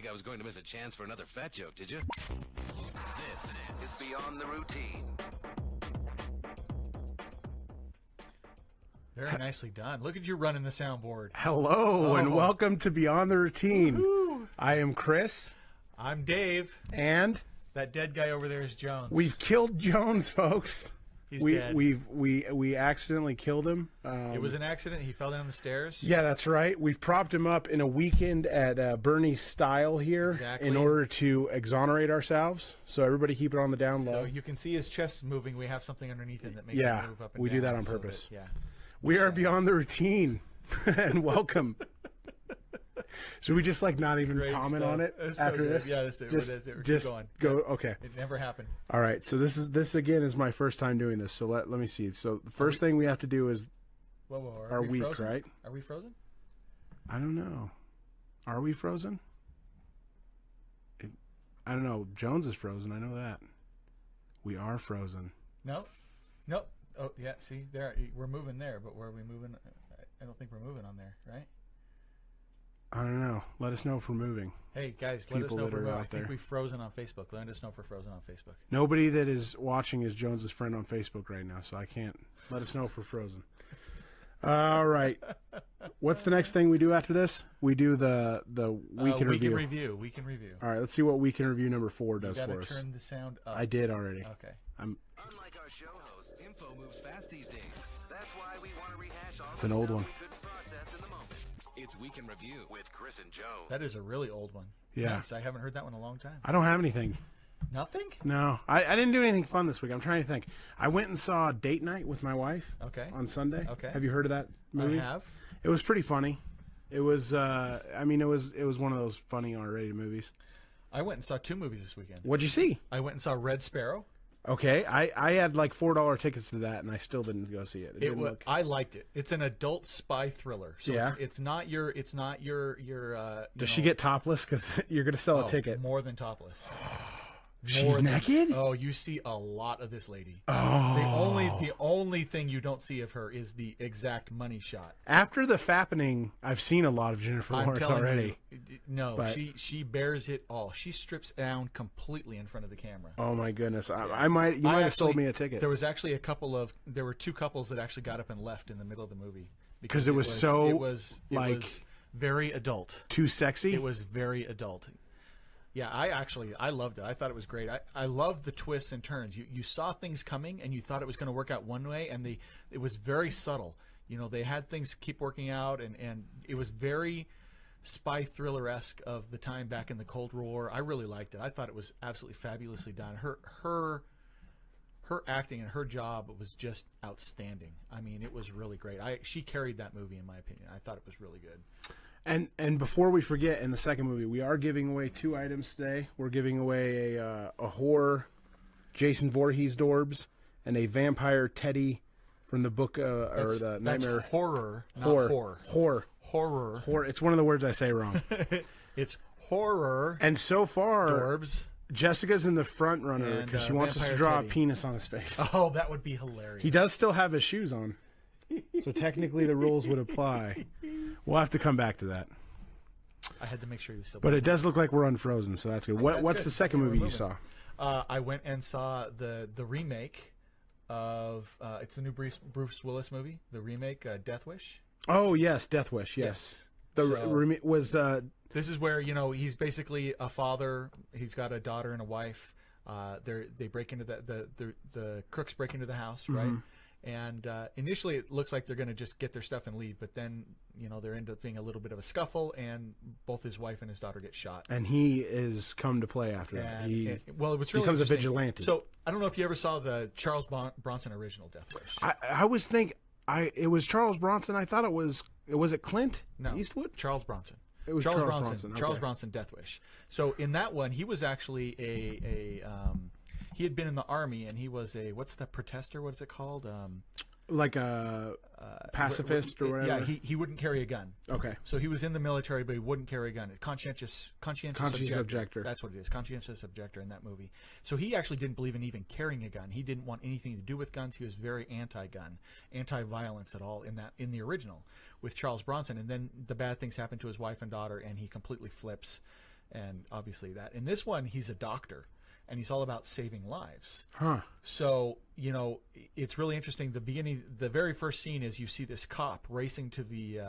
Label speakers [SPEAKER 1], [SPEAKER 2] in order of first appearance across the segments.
[SPEAKER 1] think I was going to miss a chance for another fat joke, did you? This is Beyond the Routine.
[SPEAKER 2] Very nicely done. Look at you running the soundboard.
[SPEAKER 3] Hello, and welcome to Beyond the Routine. Woo-hoo. I am Chris.
[SPEAKER 2] I'm Dave.
[SPEAKER 3] And
[SPEAKER 2] that dead guy over there is Jones.
[SPEAKER 3] We've killed Jones, folks.
[SPEAKER 2] He's dead.
[SPEAKER 3] We accidentally killed him.
[SPEAKER 2] It was an accident. He fell down the stairs.
[SPEAKER 3] Yeah, that's right. We've propped him up in a weekend at Bernie's style here in order to exonerate ourselves. So everybody keep it on the down low.
[SPEAKER 2] So you can see his chest moving. We have something underneath him that makes him move up and down.
[SPEAKER 3] We do that on purpose.
[SPEAKER 2] So that,
[SPEAKER 3] we are Beyond the Routine, and welcome. Should we just not even comment on it after this?
[SPEAKER 2] Yeah, that's it.
[SPEAKER 3] Just
[SPEAKER 2] Keep going.
[SPEAKER 3] Go. Okay.
[SPEAKER 2] It never happened.
[SPEAKER 3] All right. So this again is my first time doing this. So let me see. So the first thing we have to do is
[SPEAKER 2] are we
[SPEAKER 3] weak,
[SPEAKER 2] frozen?
[SPEAKER 3] right?
[SPEAKER 2] Are we frozen?
[SPEAKER 3] I don't know. Are we frozen? I don't know. Jones is frozen. I know that. We are frozen.
[SPEAKER 2] No. Oh yeah. See, there we're moving there, but where are we moving? I don't think we're moving on there, right?
[SPEAKER 3] I don't know. Let us know if we're moving.
[SPEAKER 2] Hey, guys, let us know if we're moving. I think we've frozen on Facebook. Let us know if we're frozen on Facebook.
[SPEAKER 3] Nobody that is watching is Jones's friend on Facebook right now, so I can't. Let us know if we're frozen. All right. What's the next thing we do after this? We do the week in review.
[SPEAKER 2] Week in review.
[SPEAKER 3] All right, let's see what week in review number 4 does for us.
[SPEAKER 2] You got to turn the sound up.
[SPEAKER 3] I did already.
[SPEAKER 2] Okay.
[SPEAKER 1] Unlike our show hosts, info moves fast these days. That's why we want to rehash all
[SPEAKER 3] it's an old one.
[SPEAKER 1] we couldn't process in the moment. It's Week in Review with Chris and Joe.
[SPEAKER 2] That is a really old one.
[SPEAKER 3] Yeah.
[SPEAKER 2] Nice. I haven't heard that one in a long time.
[SPEAKER 3] I don't have anything.
[SPEAKER 2] Nothing?
[SPEAKER 3] No. I didn't do anything fun this week. I'm trying to think. I went and saw Date Night with my wife on Sunday.
[SPEAKER 2] Okay.
[SPEAKER 3] Have you heard of that movie?
[SPEAKER 2] I have.
[SPEAKER 3] It was pretty funny. It was, it was one of those funny R-rated movies.
[SPEAKER 2] I went and saw 2 movies this weekend.
[SPEAKER 3] What'd you see?
[SPEAKER 2] I went and saw Red Sparrow.
[SPEAKER 3] Okay, I had like $4 tickets to that, and I still didn't go see it.
[SPEAKER 2] I liked it. It's an adult spy thriller. So
[SPEAKER 3] yeah.
[SPEAKER 2] it's not your.
[SPEAKER 3] Does she get topless? Because you're going to sell a ticket.
[SPEAKER 2] More than topless.
[SPEAKER 3] She's naked?
[SPEAKER 2] Oh, you see a lot of this lady.
[SPEAKER 3] Oh.
[SPEAKER 2] The only thing you don't see of her is the exact money shot.
[SPEAKER 3] After the fappening, I've seen a lot of Jennifer Lawrence already.
[SPEAKER 2] She bears it all. She strips down completely in front of the camera.
[SPEAKER 3] Oh my goodness! You might have sold me a ticket.
[SPEAKER 2] There was actually there were 2 couples that actually got up and left in the middle of the movie
[SPEAKER 3] because it was
[SPEAKER 2] very adult.
[SPEAKER 3] Too sexy.
[SPEAKER 2] It was very adult. Yeah, I loved it. I thought it was great. I loved the twists and turns. You saw things coming, and you thought it was going to work out one way, and it was very subtle. They had things keep working out, and it was very spy thriller-esque of the time back in the Cold War. I really liked it. I thought it was absolutely fabulously done. Her acting and her job was just outstanding. I mean, it was really great. She carried that movie, in my opinion. I thought it was really good.
[SPEAKER 3] And before we forget, in the second movie, we are giving away 2 items today. We're giving away a horror Jason Voorhees Dorbs and a vampire Teddy from the book or the Nightmare.
[SPEAKER 2] That's horror, not horror.
[SPEAKER 3] Horror. It's one of the words I say wrong.
[SPEAKER 2] It's horror.
[SPEAKER 3] And so far,
[SPEAKER 2] Dorbs.
[SPEAKER 3] Jessica's in the front runner because she wants us to draw
[SPEAKER 2] Teddy.
[SPEAKER 3] a penis on his face.
[SPEAKER 2] Oh, that would be hilarious.
[SPEAKER 3] He does still have his shoes on. So technically the rules would apply. We'll have to come back to that.
[SPEAKER 2] I had to make sure you still.
[SPEAKER 3] But it does look like we're unfrozen, so that's good. What's good. The second movie you saw?
[SPEAKER 2] I went and saw the remake of it's a new Bruce Willis movie. The remake, Death Wish.
[SPEAKER 3] Oh yes, Death Wish. Yes. Remake was.
[SPEAKER 2] This is where he's basically a father. He's got a daughter and a wife. They break into the crooks break into the house, right?
[SPEAKER 3] Mm-hmm.
[SPEAKER 2] And initially, it looks like they're going to just get their stuff and leave. But then, there ends up being a little bit of a scuffle, and both his wife and his daughter get shot.
[SPEAKER 3] And he is come to play after that. He
[SPEAKER 2] becomes
[SPEAKER 3] a vigilante.
[SPEAKER 2] So I don't know if you ever saw the Charles Bronson original Death Wish.
[SPEAKER 3] I was thinking, it was Charles Bronson. I thought it was it Clint Eastwood?
[SPEAKER 2] Charles Bronson.
[SPEAKER 3] It was Charles Bronson. Okay.
[SPEAKER 2] Charles Bronson, Death Wish. So in that one, he was actually he had been in the army, and he was what's the protester? What is it called?
[SPEAKER 3] Like a pacifist or whatever.
[SPEAKER 2] Yeah, he wouldn't carry a gun.
[SPEAKER 3] Okay.
[SPEAKER 2] So he was in the military, but he wouldn't carry a gun. Conscientious objector. That's what it is. Conscientious objector in that movie. So he actually didn't believe in even carrying a gun. He didn't want anything to do with guns. He was very anti-gun, anti-violence at all in the original with Charles Bronson. And then the bad things happen to his wife and daughter, and he completely flips. and obviously that. In this one, he's a doctor, and he's all about saving lives.
[SPEAKER 3] Huh.
[SPEAKER 2] So, you know, it's really interesting. The very first scene is you see this cop racing to the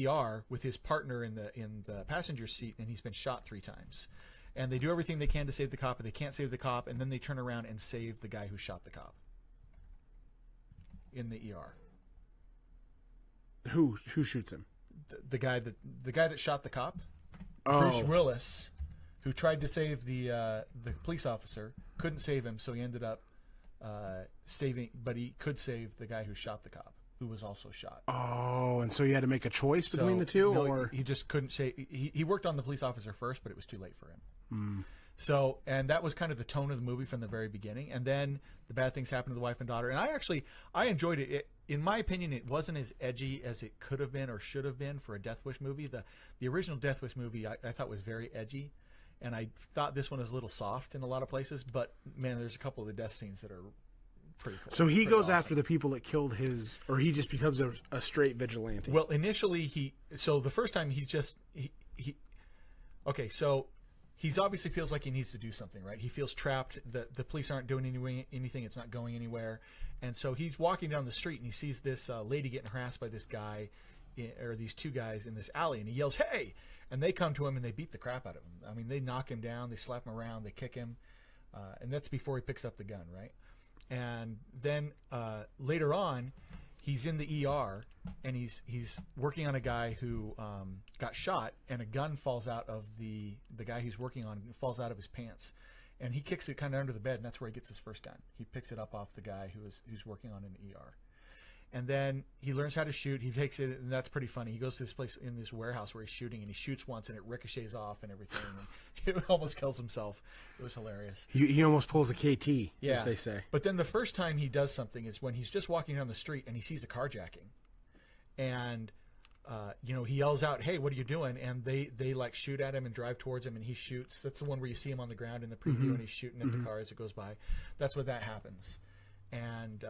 [SPEAKER 2] ER with his partner in the passenger seat, and he's been shot 3 times. And they do everything they can to save the cop, but they can't save the cop, and then they turn around and save the guy who shot the cop in the ER.
[SPEAKER 3] Who shoots him?
[SPEAKER 2] The guy that shot the cop,
[SPEAKER 3] Oh.
[SPEAKER 2] Bruce Willis, who tried to save the police officer, couldn't save him, so he ended up saving. But he could save the guy who shot the cop, who was also shot.
[SPEAKER 3] Oh, and so you had to make a choice between the two,
[SPEAKER 2] no,
[SPEAKER 3] or
[SPEAKER 2] he just couldn't say. He worked on the police officer first, but it was too late for him. So, and that was kind of the tone of the movie from the very beginning. And then the bad things happened to the wife and daughter. And I enjoyed it. In my opinion, it wasn't as edgy as it could have been or should have been for a Death Wish movie. The original Death Wish movie I thought was very edgy, and I thought this one is a little soft in a lot of places. But man, there's a couple of the death scenes that are pretty cool.
[SPEAKER 3] so he
[SPEAKER 2] pretty
[SPEAKER 3] goes
[SPEAKER 2] awesome.
[SPEAKER 3] after the people that killed his, or he just becomes a straight vigilante.
[SPEAKER 2] Well, initially so the first time okay, so he's obviously feels like he needs to do something, right? He feels trapped. The police aren't doing anything. It's not going anywhere. And so he's walking down the street and he sees this lady getting harassed by this guy, or these 2 guys in this alley, and he yells, "Hey!" And they come to him and they beat the crap out of him. I mean, they knock him down, they slap him around, they kick him, and that's before he picks up the gun, right? And then later on, he's in the ER and he's working on a guy who got shot, and a gun falls out of the guy he's working on, falls out of his pants, and he kicks it kind of under the bed, and that's where he gets his first gun. He picks it up off the guy who's working on in the ER. And then he learns how to shoot. He takes it, and that's pretty funny. He goes to this place in this warehouse where he's shooting, and he shoots once, and it ricochets off and everything. And he almost kills himself. It was hilarious.
[SPEAKER 3] He almost pulls a KT, as they say.
[SPEAKER 2] But then the first time he does something is when he's just walking down the street and he sees a carjacking, and you know, he yells out, "Hey, what are you doing?" And they like shoot at him and drive towards him, and he shoots. That's the one where you see him on the ground in the preview, and he's shooting at the car as it goes by. That's what that happens. And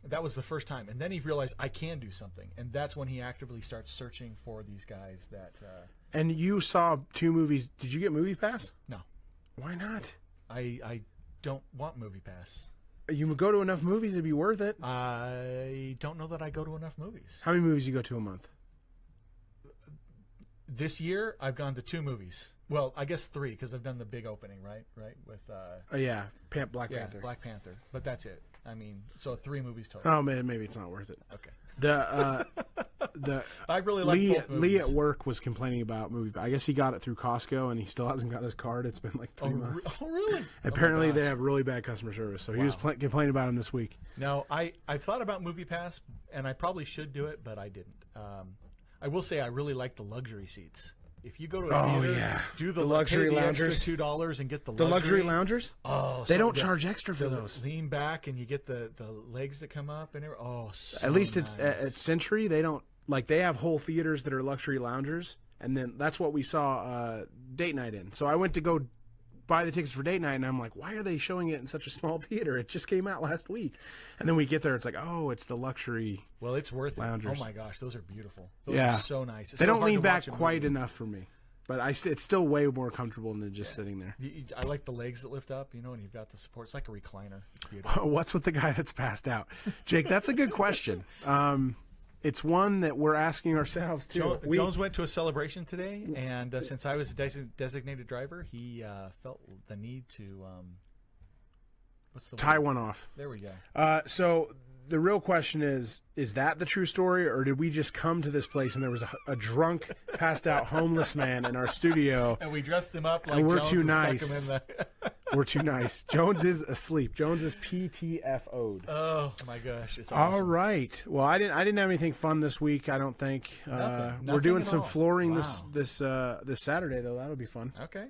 [SPEAKER 2] that was the first time. And then he realized, I can do something. And that's when he actively starts searching for these guys that...
[SPEAKER 3] And you saw 2 movies. Did you get Movie Pass?
[SPEAKER 2] No.
[SPEAKER 3] Why not?
[SPEAKER 2] I don't want Movie Pass.
[SPEAKER 3] You would go to enough movies to be worth it.
[SPEAKER 2] I don't know that I go to enough movies.
[SPEAKER 3] How many movies do you go to a month?
[SPEAKER 2] This year, I've gone to 2 movies. Well, I guess 3, because I've done the big opening, right? With
[SPEAKER 3] Yeah, Black Panther.
[SPEAKER 2] Black Panther. But that's it. I mean, so 3 movies total.
[SPEAKER 3] Oh man, maybe it's not worth it.
[SPEAKER 2] Okay.
[SPEAKER 3] The
[SPEAKER 2] I really like both movies.
[SPEAKER 3] Lee at work was complaining about movie. I guess he got it through Costco, and he still hasn't got his card. It's been like 3 months.
[SPEAKER 2] Oh, really?
[SPEAKER 3] Apparently, they have really bad customer service. So he was complaining about him this week.
[SPEAKER 2] No, I've thought about Movie Pass, and I probably should do it, but I didn't. I will say I really like the luxury seats. If you go to a theater, do the
[SPEAKER 3] luxury
[SPEAKER 2] pay the
[SPEAKER 3] loungers,
[SPEAKER 2] extra $2 and get the
[SPEAKER 3] luxury loungers.
[SPEAKER 2] Oh,
[SPEAKER 3] they don't charge extra for those.
[SPEAKER 2] Lean back and you get the legs that come up and so
[SPEAKER 3] at least
[SPEAKER 2] nice.
[SPEAKER 3] At Century, they don't they have whole theaters that are luxury loungers, and then that's what we saw date night in. So I went to go buy the tickets for date night, and I'm like, why are they showing it in such a small theater? It just came out last week. And then we get there, it's like, oh, it's the luxury.
[SPEAKER 2] Well, it's worth
[SPEAKER 3] loungers.
[SPEAKER 2] it. Oh my gosh, those are beautiful. Those are so nice. It's
[SPEAKER 3] they
[SPEAKER 2] so
[SPEAKER 3] don't
[SPEAKER 2] hard
[SPEAKER 3] lean
[SPEAKER 2] to
[SPEAKER 3] back
[SPEAKER 2] watch a
[SPEAKER 3] quite
[SPEAKER 2] movie.
[SPEAKER 3] enough for me, but it's still way more comfortable than just sitting there.
[SPEAKER 2] I like the legs that lift up, and you've got the support. It's like a recliner. It's beautiful.
[SPEAKER 3] What's with the guy that's passed out, Jake? That's a good question. It's one that we're asking ourselves too.
[SPEAKER 2] Jones went to a celebration today, and since I was a designated driver, he felt the need to
[SPEAKER 3] tie one off.
[SPEAKER 2] There we go.
[SPEAKER 3] So the real question is that the true story, or did we just come to this place and there was a drunk, passed out homeless man in our studio,
[SPEAKER 2] and we dressed him up like
[SPEAKER 3] and we're
[SPEAKER 2] Jones
[SPEAKER 3] too
[SPEAKER 2] and
[SPEAKER 3] nice?
[SPEAKER 2] stuck him in the...
[SPEAKER 3] We're too nice. Jones is asleep. Jones is PTFO'd.
[SPEAKER 2] Oh my gosh, it's awesome.
[SPEAKER 3] All right. Well, I didn't have anything fun this week. I don't think.
[SPEAKER 2] Nothing
[SPEAKER 3] we're doing
[SPEAKER 2] at
[SPEAKER 3] some
[SPEAKER 2] all. Wow.
[SPEAKER 3] this Saturday though. That'll be fun.
[SPEAKER 2] Okay.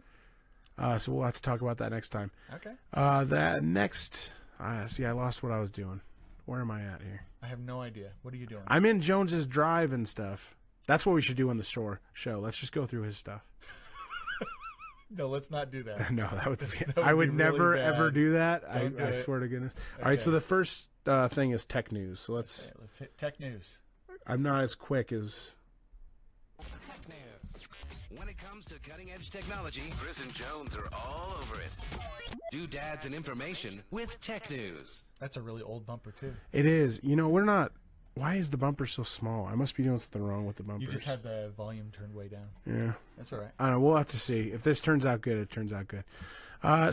[SPEAKER 3] So we'll have to talk about that next time.
[SPEAKER 2] Okay.
[SPEAKER 3] That next. See, I lost what I was doing. Where am I at here?
[SPEAKER 2] I have no idea. What are you doing?
[SPEAKER 3] I'm in Jones's Drive and stuff. That's what we should do on the show. Let's just go through his stuff.
[SPEAKER 2] No, let's not do that.
[SPEAKER 3] No, that would be.
[SPEAKER 2] That
[SPEAKER 3] I would
[SPEAKER 2] be really
[SPEAKER 3] never
[SPEAKER 2] bad.
[SPEAKER 3] ever do that.
[SPEAKER 2] Don't do
[SPEAKER 3] I
[SPEAKER 2] it.
[SPEAKER 3] swear to goodness.
[SPEAKER 2] Okay.
[SPEAKER 3] All right. So the first thing is tech news. So
[SPEAKER 2] Okay, let's hit tech news.
[SPEAKER 3] I'm not as quick as.
[SPEAKER 1] Tech news. When it comes to cutting-edge technology, Chris and Jones are all over it. Doodads and information with tech news.
[SPEAKER 2] That's a really old bumper, too.
[SPEAKER 3] It is. You know, we're not... Why is the bumper so small? I must be doing something wrong with the bumpers.
[SPEAKER 2] You just had the volume turned way down.
[SPEAKER 3] Yeah.
[SPEAKER 2] That's all right.
[SPEAKER 3] I don't know. We'll have to see. If this turns out good, it turns out good.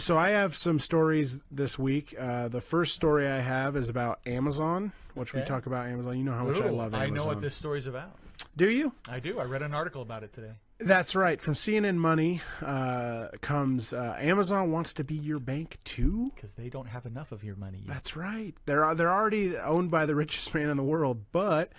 [SPEAKER 3] So I have some stories this week. The first story I have is about Amazon, which we talk about Amazon. You know how much I love Amazon.
[SPEAKER 2] I know what this story's about.
[SPEAKER 3] Do you?
[SPEAKER 2] I do. I read an article about it today.
[SPEAKER 3] That's right. From CNN Money comes Amazon wants to be your bank too?
[SPEAKER 2] Because they don't have enough of your money yet.
[SPEAKER 3] That's right. They're already owned by the richest man in the world, but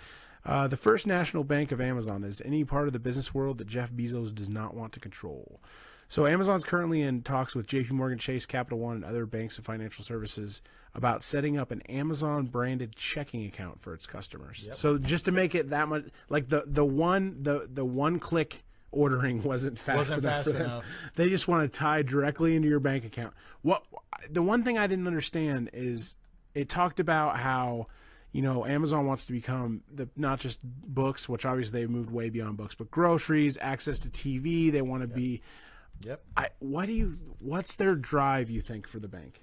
[SPEAKER 3] the First National Bank of Amazon is any part of the business world that Jeff Bezos does not want to control. So Amazon's currently in talks with JP Morgan Chase, Capital One, and other banks of financial services about setting up an Amazon-branded checking account for its customers. Yep. So just to make it that much, like the one-click ordering wasn't fast enough. They just want to tie directly into your bank account. The one thing I didn't understand is it talked about how, you know, Amazon wants to become not just books, which obviously they've moved way beyond books, but groceries, access to TV. They want to be.
[SPEAKER 2] Yep.
[SPEAKER 3] What's their drive, you think, for the bank?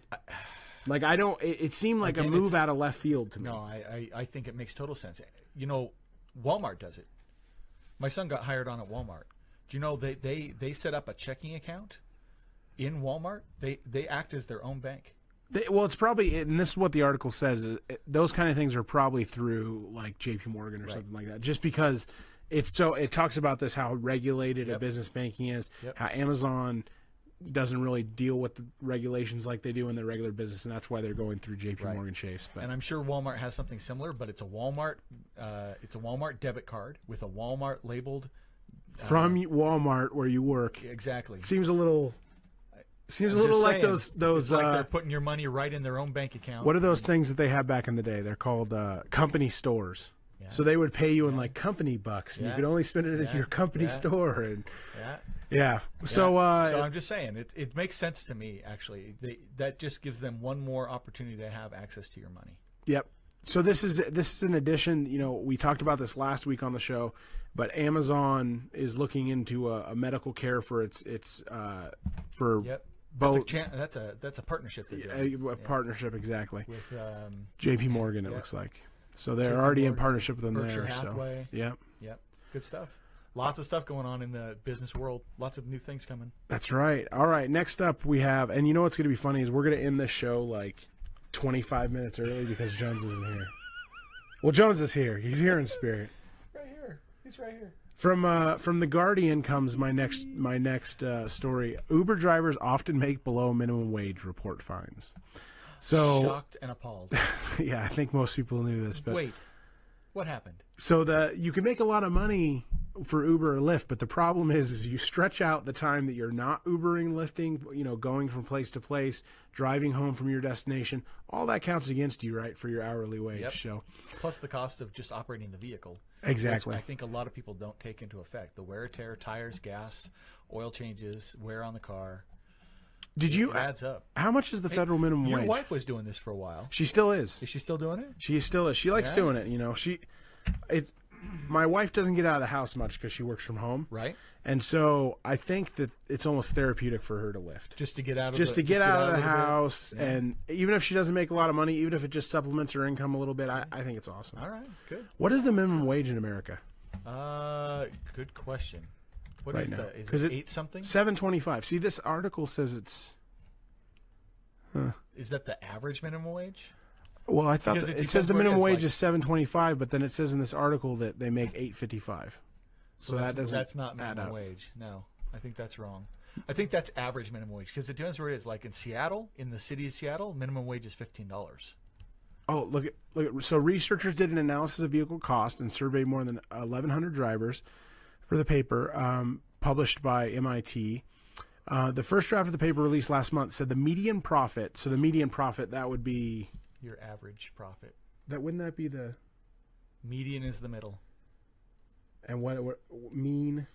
[SPEAKER 3] Like, I don't. It seemed like a move out of left field to me.
[SPEAKER 2] No, I think it makes total sense. You know, Walmart does it. My son got hired on at Walmart. Do you know they set up a checking account in Walmart? They act as their own bank.
[SPEAKER 3] Well, it's probably, and this is what the article says, those kind of things are probably through like JP Morgan or something like that, just because it talks about this, how regulated a business banking is, how Amazon doesn't really deal with the regulations like they do in their regular business, and that's why they're going through JP Morgan Chase. But.
[SPEAKER 2] And I'm sure Walmart has something similar, but it's a Walmart debit card with a Walmart labeled
[SPEAKER 3] from Walmart where you work.
[SPEAKER 2] Exactly.
[SPEAKER 3] Seems a little like those
[SPEAKER 2] it's like they're putting your money right in their own bank account.
[SPEAKER 3] What are those things that they had back in the day? They're called company stores. Yeah. So they would pay you in like company bucks, and you could only spend it at your company store. And So
[SPEAKER 2] I'm just saying it makes sense to me. Actually, that just gives them one more opportunity to have access to your money.
[SPEAKER 3] Yep. So this is an addition. You know, we talked about this last week on the show, but Amazon is looking into a medical care for its for.
[SPEAKER 2] Yep.
[SPEAKER 3] Both.
[SPEAKER 2] That's a partnership.
[SPEAKER 3] A partnership, exactly.
[SPEAKER 2] With
[SPEAKER 3] JP Morgan, it looks like. So they're already in partnership with them
[SPEAKER 2] Berkshire
[SPEAKER 3] there.
[SPEAKER 2] Hathaway.
[SPEAKER 3] So yep.
[SPEAKER 2] Good stuff. Lots of stuff going on in the business world. Lots of new things coming.
[SPEAKER 3] That's right. All right. Next up, we have, and you know what's going to be funny is we're going to end this show like 25 minutes early because Jones isn't here. Well, Jones is here. He's here in spirit.
[SPEAKER 2] Right here. He's right here.
[SPEAKER 3] From The Guardian comes my next story. Uber drivers often make below minimum wage, report finds. So
[SPEAKER 2] shocked and appalled.
[SPEAKER 3] Yeah, I think most people knew this. But
[SPEAKER 2] wait, what happened?
[SPEAKER 3] So you can make a lot of money for Uber or Lyft, but the problem is you stretch out the time that you're not Ubering, Lyfting, going from place to place, driving home from your destination. All that counts against you, right, for your hourly wage.
[SPEAKER 2] Yep.
[SPEAKER 3] So
[SPEAKER 2] plus the cost of just operating the vehicle.
[SPEAKER 3] Exactly.
[SPEAKER 2] I think a lot of people don't take into effect the wear and tear, tires, gas, oil changes, wear on the car. It adds up.
[SPEAKER 3] How much is the federal minimum wage?
[SPEAKER 2] Your wife was doing this for a while.
[SPEAKER 3] She still is.
[SPEAKER 2] Is she still doing it?
[SPEAKER 3] She still is. She likes doing it. My wife doesn't get out of the house much because she works from home.
[SPEAKER 2] Right.
[SPEAKER 3] And so I think that it's almost therapeutic for her to lift.
[SPEAKER 2] Just to get out of
[SPEAKER 3] the house. And even if she doesn't make a lot of money, even if it just supplements her income a little bit, I think it's awesome.
[SPEAKER 2] All right. Good.
[SPEAKER 3] What is the minimum wage in America?
[SPEAKER 2] Good question. What
[SPEAKER 3] right
[SPEAKER 2] is
[SPEAKER 3] now?
[SPEAKER 2] that? Is it 8 something?
[SPEAKER 3] $7.25. See, this article says it's...
[SPEAKER 2] Is that the average minimum wage?
[SPEAKER 3] Well, I thought it says the minimum wage is $7.25, but then it says in this article that they make $8.55. So
[SPEAKER 2] that's not minimum wage. No, I think that's wrong. I think that's average minimum wage because it depends where it is. Like in Seattle, in the city of Seattle, minimum wage is $15.
[SPEAKER 3] Oh, look at. So researchers did an analysis of vehicle cost and surveyed more than 1,100 drivers for the paper published by MIT. The first draft of the paper released last month said the median profit. So the median profit, that would be
[SPEAKER 2] your average profit.
[SPEAKER 3] Wouldn't that be the
[SPEAKER 2] median is the middle.
[SPEAKER 3] And what mean?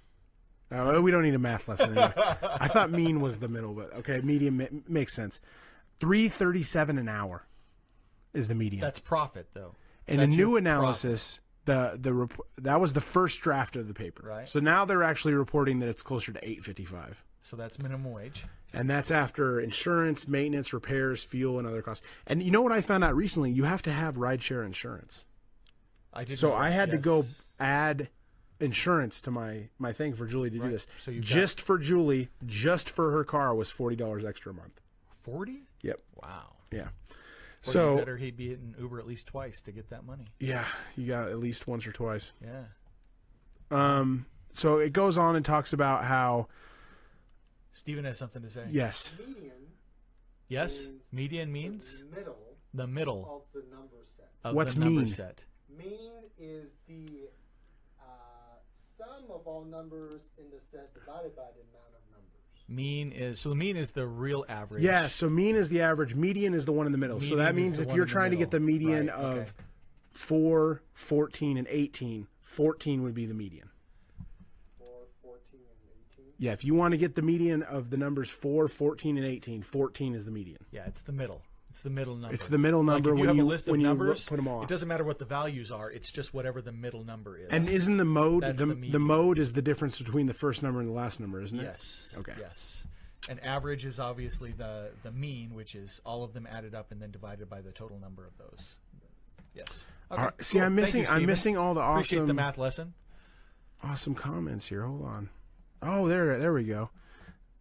[SPEAKER 3] Oh, we don't need a math lesson anymore. I thought mean was the middle, but okay, median makes sense. $3.37 an hour is the median.
[SPEAKER 2] That's profit, though.
[SPEAKER 3] In a new analysis, That was the first draft of the paper.
[SPEAKER 2] Right.
[SPEAKER 3] So now they're actually reporting that it's closer to $8.55.
[SPEAKER 2] So that's minimum wage.
[SPEAKER 3] And that's after insurance, maintenance, repairs, fuel, and other costs. And you know what I found out recently? You have to have rideshare insurance.
[SPEAKER 2] I did.
[SPEAKER 3] So I had to go add insurance to my thing for Julie to do this.
[SPEAKER 2] So you
[SPEAKER 3] just for Julie, just for her car was $40 extra a month.
[SPEAKER 2] 40?
[SPEAKER 3] Yep.
[SPEAKER 2] Wow.
[SPEAKER 3] Yeah.
[SPEAKER 2] Or
[SPEAKER 3] So
[SPEAKER 2] you better he'd be hitting Uber at least twice to get that money.
[SPEAKER 3] yeah, you got it at least once or twice.
[SPEAKER 2] Yeah.
[SPEAKER 3] So it goes on and talks about how
[SPEAKER 2] Steven has something to say.
[SPEAKER 3] yes.
[SPEAKER 4] Median
[SPEAKER 2] Yes.
[SPEAKER 4] means
[SPEAKER 2] Median means
[SPEAKER 4] the middle
[SPEAKER 2] the middle
[SPEAKER 4] of the number set.
[SPEAKER 2] of
[SPEAKER 3] What's
[SPEAKER 2] the number
[SPEAKER 3] mean?
[SPEAKER 2] set.
[SPEAKER 4] Mean is the sum of all numbers in the set divided by the amount of numbers.
[SPEAKER 2] Mean is the mean is the real average.
[SPEAKER 3] Yeah, so mean is the average, median is the one in the middle. So
[SPEAKER 2] Median
[SPEAKER 3] that
[SPEAKER 2] is
[SPEAKER 3] means
[SPEAKER 2] the
[SPEAKER 3] if
[SPEAKER 2] one
[SPEAKER 3] you're
[SPEAKER 2] in the
[SPEAKER 3] trying to get the
[SPEAKER 2] middle.
[SPEAKER 3] median
[SPEAKER 2] Right,
[SPEAKER 3] of
[SPEAKER 2] okay.
[SPEAKER 3] 4, 14, and 18, 14 would be the median.
[SPEAKER 4] 4, 14, and 18.
[SPEAKER 3] Yeah, if you want to get the median of the numbers 4, 14, and 18, 14 is the median.
[SPEAKER 2] Yeah, it's the middle. It's the middle number.
[SPEAKER 3] It's the middle number
[SPEAKER 2] Like if you
[SPEAKER 3] when
[SPEAKER 2] have
[SPEAKER 3] you
[SPEAKER 2] a list of
[SPEAKER 3] when you
[SPEAKER 2] numbers,
[SPEAKER 3] put them all.
[SPEAKER 2] it doesn't matter what the values are. It's just whatever the middle number is.
[SPEAKER 3] And isn't the mode
[SPEAKER 2] That's
[SPEAKER 3] the
[SPEAKER 2] the median.
[SPEAKER 3] mode is the difference between the first number and the last number, isn't it?
[SPEAKER 2] yes.
[SPEAKER 3] Okay.
[SPEAKER 2] Yes. And average is obviously the mean, which is all of them added up and then divided by the total number of those. Yes. Okay,
[SPEAKER 3] All right, see,
[SPEAKER 2] cool.
[SPEAKER 3] I'm
[SPEAKER 2] Thank
[SPEAKER 3] missing
[SPEAKER 2] you, Steven.
[SPEAKER 3] all the
[SPEAKER 2] Appreciate the
[SPEAKER 3] awesome
[SPEAKER 2] math lesson.
[SPEAKER 3] awesome comments here. Hold on. Oh, there we go.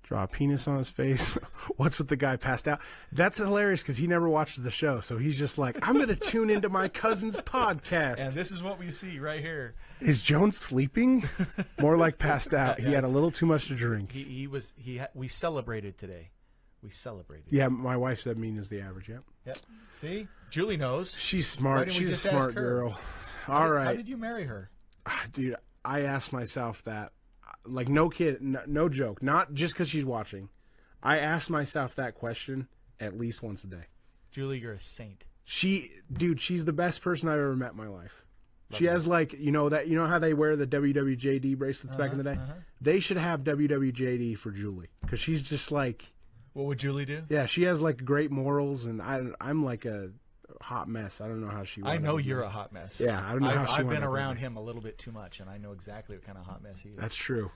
[SPEAKER 3] Draw a penis on his face. What's with the guy passed out? That's hilarious because he never watches the show, so he's just like, I'm going to tune into my cousin's podcast.
[SPEAKER 2] And this is what we see right here.
[SPEAKER 3] Is Jones sleeping? More like passed out. He had a little too much to drink.
[SPEAKER 2] We celebrated today. We celebrated.
[SPEAKER 3] Yeah, my wife said mean is the average. Yep.
[SPEAKER 2] Yep. See? Julie knows.
[SPEAKER 3] She's
[SPEAKER 2] Why
[SPEAKER 3] smart.
[SPEAKER 2] didn't we
[SPEAKER 3] She's a
[SPEAKER 2] just ask
[SPEAKER 3] smart
[SPEAKER 2] her?
[SPEAKER 3] girl.
[SPEAKER 2] How
[SPEAKER 3] All
[SPEAKER 2] did-
[SPEAKER 3] right.
[SPEAKER 2] How did you marry her?
[SPEAKER 3] Dude, I asked myself that, like, no kid, no joke, not just because she's watching. I ask myself that question at least once a day.
[SPEAKER 2] Julie, you're a saint.
[SPEAKER 3] Dude, she's the best person I've ever met in my life. She has, like, you know how they wear the WWJD bracelets back in the day? They should have WWJD for Julie because she's just like,
[SPEAKER 2] What would Julie do?
[SPEAKER 3] yeah, she has like great morals, and I'm like a hot mess. I don't know how she.
[SPEAKER 2] I know you're a hot mess.
[SPEAKER 3] Yeah, I don't know how she
[SPEAKER 2] I've
[SPEAKER 3] wound
[SPEAKER 2] been
[SPEAKER 3] up with
[SPEAKER 2] around
[SPEAKER 3] me.
[SPEAKER 2] him a little bit too much, and I know exactly what kind of hot mess he is.
[SPEAKER 3] That's true.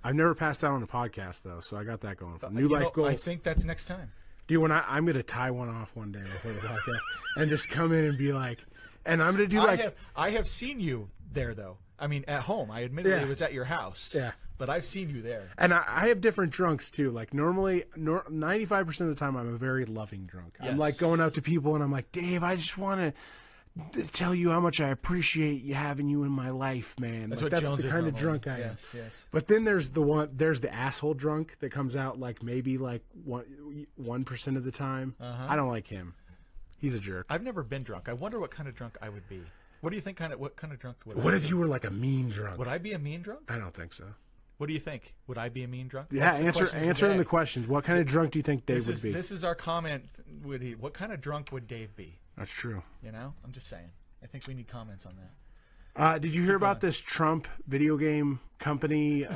[SPEAKER 3] I've never passed out on a podcast though, so I got that going for me. New
[SPEAKER 2] You
[SPEAKER 3] life
[SPEAKER 2] know,
[SPEAKER 3] goals.
[SPEAKER 2] I think that's next time.
[SPEAKER 3] Dude, when I'm gonna tie one off one day before the podcast and just come in and be like, and I'm gonna do like,
[SPEAKER 2] I have seen you there though. I mean, at home. I admittedly
[SPEAKER 3] Yeah.
[SPEAKER 2] was at your house.
[SPEAKER 3] Yeah.
[SPEAKER 2] But I've seen you there.
[SPEAKER 3] and I have different drunks too. Like normally, 95% of the time, I'm a very loving drunk. I'm
[SPEAKER 2] Yes.
[SPEAKER 3] like going up to people and I'm like, Dave, I just want to tell you how much I appreciate you having you in my life, man.
[SPEAKER 2] That's
[SPEAKER 3] Like,
[SPEAKER 2] what
[SPEAKER 3] that's
[SPEAKER 2] Jones
[SPEAKER 3] the
[SPEAKER 2] is
[SPEAKER 3] kind of
[SPEAKER 2] normally.
[SPEAKER 3] drunk I am.
[SPEAKER 2] Yes, yes.
[SPEAKER 3] But then there's the asshole drunk that comes out like maybe like 1% of the time. I don't like him. He's a jerk.
[SPEAKER 2] I've never been drunk. I wonder what kind of drunk I would be. What do you think? What kind of drunk would I
[SPEAKER 3] What
[SPEAKER 2] be?
[SPEAKER 3] if you were like a mean drunk?
[SPEAKER 2] Would I be a mean drunk?
[SPEAKER 3] I don't think so.
[SPEAKER 2] What do you think? Would I be a mean drunk?
[SPEAKER 3] Yeah,
[SPEAKER 2] That's the question of
[SPEAKER 3] answering
[SPEAKER 2] day.
[SPEAKER 3] the questions. What kind of drunk do you think Dave
[SPEAKER 2] This
[SPEAKER 3] would be?
[SPEAKER 2] is our comment. What kind of drunk would Dave be?
[SPEAKER 3] That's true.
[SPEAKER 2] You know, I'm just saying. I think we need comments on that.
[SPEAKER 3] Did you hear about this Trump video game company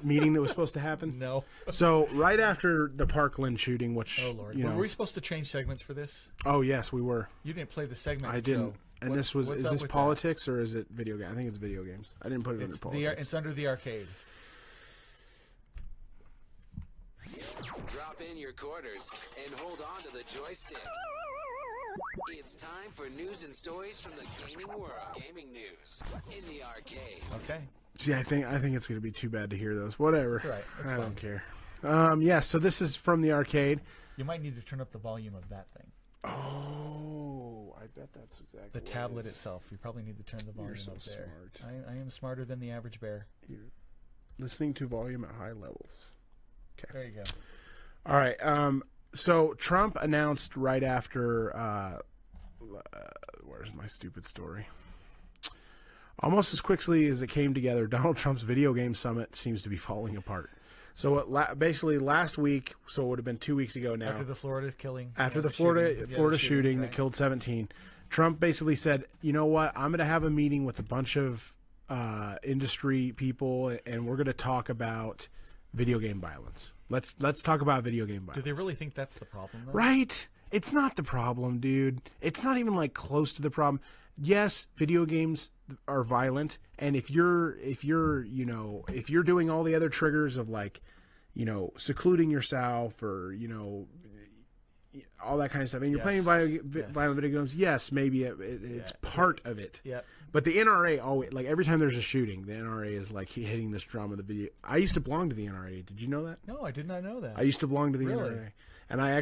[SPEAKER 3] meeting that was supposed to happen?
[SPEAKER 2] No.
[SPEAKER 3] So right after the Parkland shooting, which
[SPEAKER 2] Oh Lord.
[SPEAKER 3] you know,
[SPEAKER 2] Were we supposed to change segments for this?
[SPEAKER 3] oh yes, we were.
[SPEAKER 2] You didn't play the segment.
[SPEAKER 3] I didn't.
[SPEAKER 2] Joe.
[SPEAKER 3] And
[SPEAKER 2] What-
[SPEAKER 3] this was
[SPEAKER 2] what's
[SPEAKER 3] is
[SPEAKER 2] up
[SPEAKER 3] this
[SPEAKER 2] with that?
[SPEAKER 3] politics or is it video game? I think it's video games. I didn't put it
[SPEAKER 2] It's
[SPEAKER 3] under politics.
[SPEAKER 2] it's under the arcade.
[SPEAKER 1] Drop in your quarters and hold on to the joystick. It's time for news and stories from the gaming world. Gaming news in the arcade.
[SPEAKER 2] Okay.
[SPEAKER 3] See, I think it's going to be too bad to hear those. Whatever.
[SPEAKER 2] It's all right. It's
[SPEAKER 3] I
[SPEAKER 2] fine.
[SPEAKER 3] don't care. Yeah. So this is from the arcade.
[SPEAKER 2] You might need to turn up the volume of that thing.
[SPEAKER 3] Oh, I bet that's exactly
[SPEAKER 2] The
[SPEAKER 3] what
[SPEAKER 2] tablet
[SPEAKER 3] it is.
[SPEAKER 2] itself. You probably need to turn the volume
[SPEAKER 3] so
[SPEAKER 2] up there.
[SPEAKER 3] smart.
[SPEAKER 2] I am smarter than the average bear.
[SPEAKER 3] You're listening to volume at high levels.
[SPEAKER 2] There you go.
[SPEAKER 3] All right. So Trump announced right after. Where's my stupid story? Almost as quickly as it came together, Donald Trump's video game summit seems to be falling apart. So basically last week, so it would have been 2 weeks ago now.
[SPEAKER 2] After the Florida killing.
[SPEAKER 3] After the
[SPEAKER 2] shooting,
[SPEAKER 3] Florida shooting
[SPEAKER 2] right?
[SPEAKER 3] that killed 17, Trump basically said, "You know what? I'm going to have a meeting with a bunch of industry people, and we're going to talk about video game violence. Let's talk about video game
[SPEAKER 2] Do
[SPEAKER 3] violence."
[SPEAKER 2] they really think that's the problem, though?
[SPEAKER 3] Right? It's not the problem, dude. It's not even like close to the problem. Yes, video games are violent, and if you're doing all the other triggers of like, secluding yourself or all that kind of stuff, and you're playing violent video games, yes, maybe it's part of it.
[SPEAKER 2] Yeah.
[SPEAKER 3] But the NRA always, like every time there's a shooting, the NRA is like hitting this drum of the video. I used to belong to the NRA. Did you know that?
[SPEAKER 2] No, I did not know that.
[SPEAKER 3] I used to belong to the
[SPEAKER 2] Really?
[SPEAKER 3] NRA. And I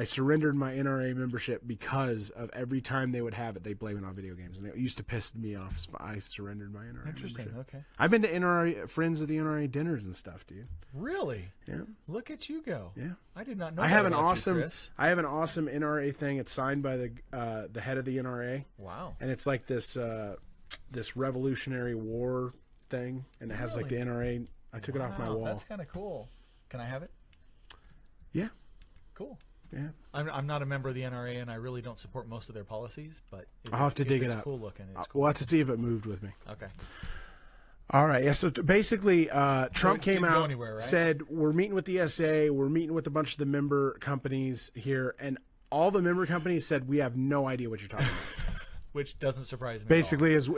[SPEAKER 3] surrendered my NRA membership because of every time they would have it, they blame it on video games. And it used to piss me off. So I surrendered my NRA
[SPEAKER 2] Interesting.
[SPEAKER 3] membership.
[SPEAKER 2] Okay.
[SPEAKER 3] I've been to NRA, Friends of the NRA dinners and stuff, dude.
[SPEAKER 2] Really?
[SPEAKER 3] Yeah.
[SPEAKER 2] Look at you go.
[SPEAKER 3] Yeah.
[SPEAKER 2] I did not know
[SPEAKER 3] I
[SPEAKER 2] that
[SPEAKER 3] have an
[SPEAKER 2] about you,
[SPEAKER 3] awesome
[SPEAKER 2] Chris.
[SPEAKER 3] NRA thing. It's signed by the head of the NRA.
[SPEAKER 2] Wow.
[SPEAKER 3] And it's like this Revolutionary War thing, and it has like the NRA. I took it off my wall.
[SPEAKER 2] That's kind of cool. Can I have it?
[SPEAKER 3] Yeah.
[SPEAKER 2] Cool.
[SPEAKER 3] Yeah.
[SPEAKER 2] I'm not a member of the NRA, and I really don't support most of their policies, but
[SPEAKER 3] I'll have to dig it
[SPEAKER 2] it's
[SPEAKER 3] up.
[SPEAKER 2] cool looking. It's cool.
[SPEAKER 3] We'll have to see if it moved with me.
[SPEAKER 2] Okay.
[SPEAKER 3] All right. Yeah. So basically, Trump came
[SPEAKER 2] didn't go
[SPEAKER 3] out,
[SPEAKER 2] anywhere, right?
[SPEAKER 3] said we're meeting with the SA, we're meeting with a bunch of the member companies here, and all the member companies said we have no idea what you're talking about.
[SPEAKER 2] Which doesn't surprise me.
[SPEAKER 3] Basically,
[SPEAKER 2] at all.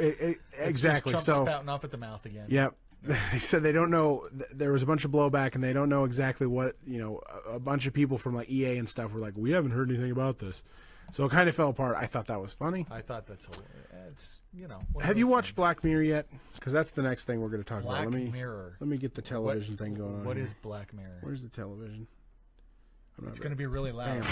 [SPEAKER 3] exactly.
[SPEAKER 2] It's just Trump
[SPEAKER 3] So
[SPEAKER 2] spouting off at the mouth again.
[SPEAKER 3] Yep. They said they don't know. There was a bunch of blowback, and they don't know exactly what, a bunch of people from like EA and stuff were like, we haven't heard anything about this. So it kind of fell apart. I thought that was funny.
[SPEAKER 2] I thought that's hilarious. It's
[SPEAKER 3] Have you watched Black Mirror yet? Because that's the next thing we're going to talk
[SPEAKER 2] Black
[SPEAKER 3] about.
[SPEAKER 2] Mirror?
[SPEAKER 3] Let me get the television thing going on.
[SPEAKER 2] What
[SPEAKER 3] here.
[SPEAKER 2] is Black Mirror?
[SPEAKER 3] Where's the television?
[SPEAKER 2] It's going to be really loud.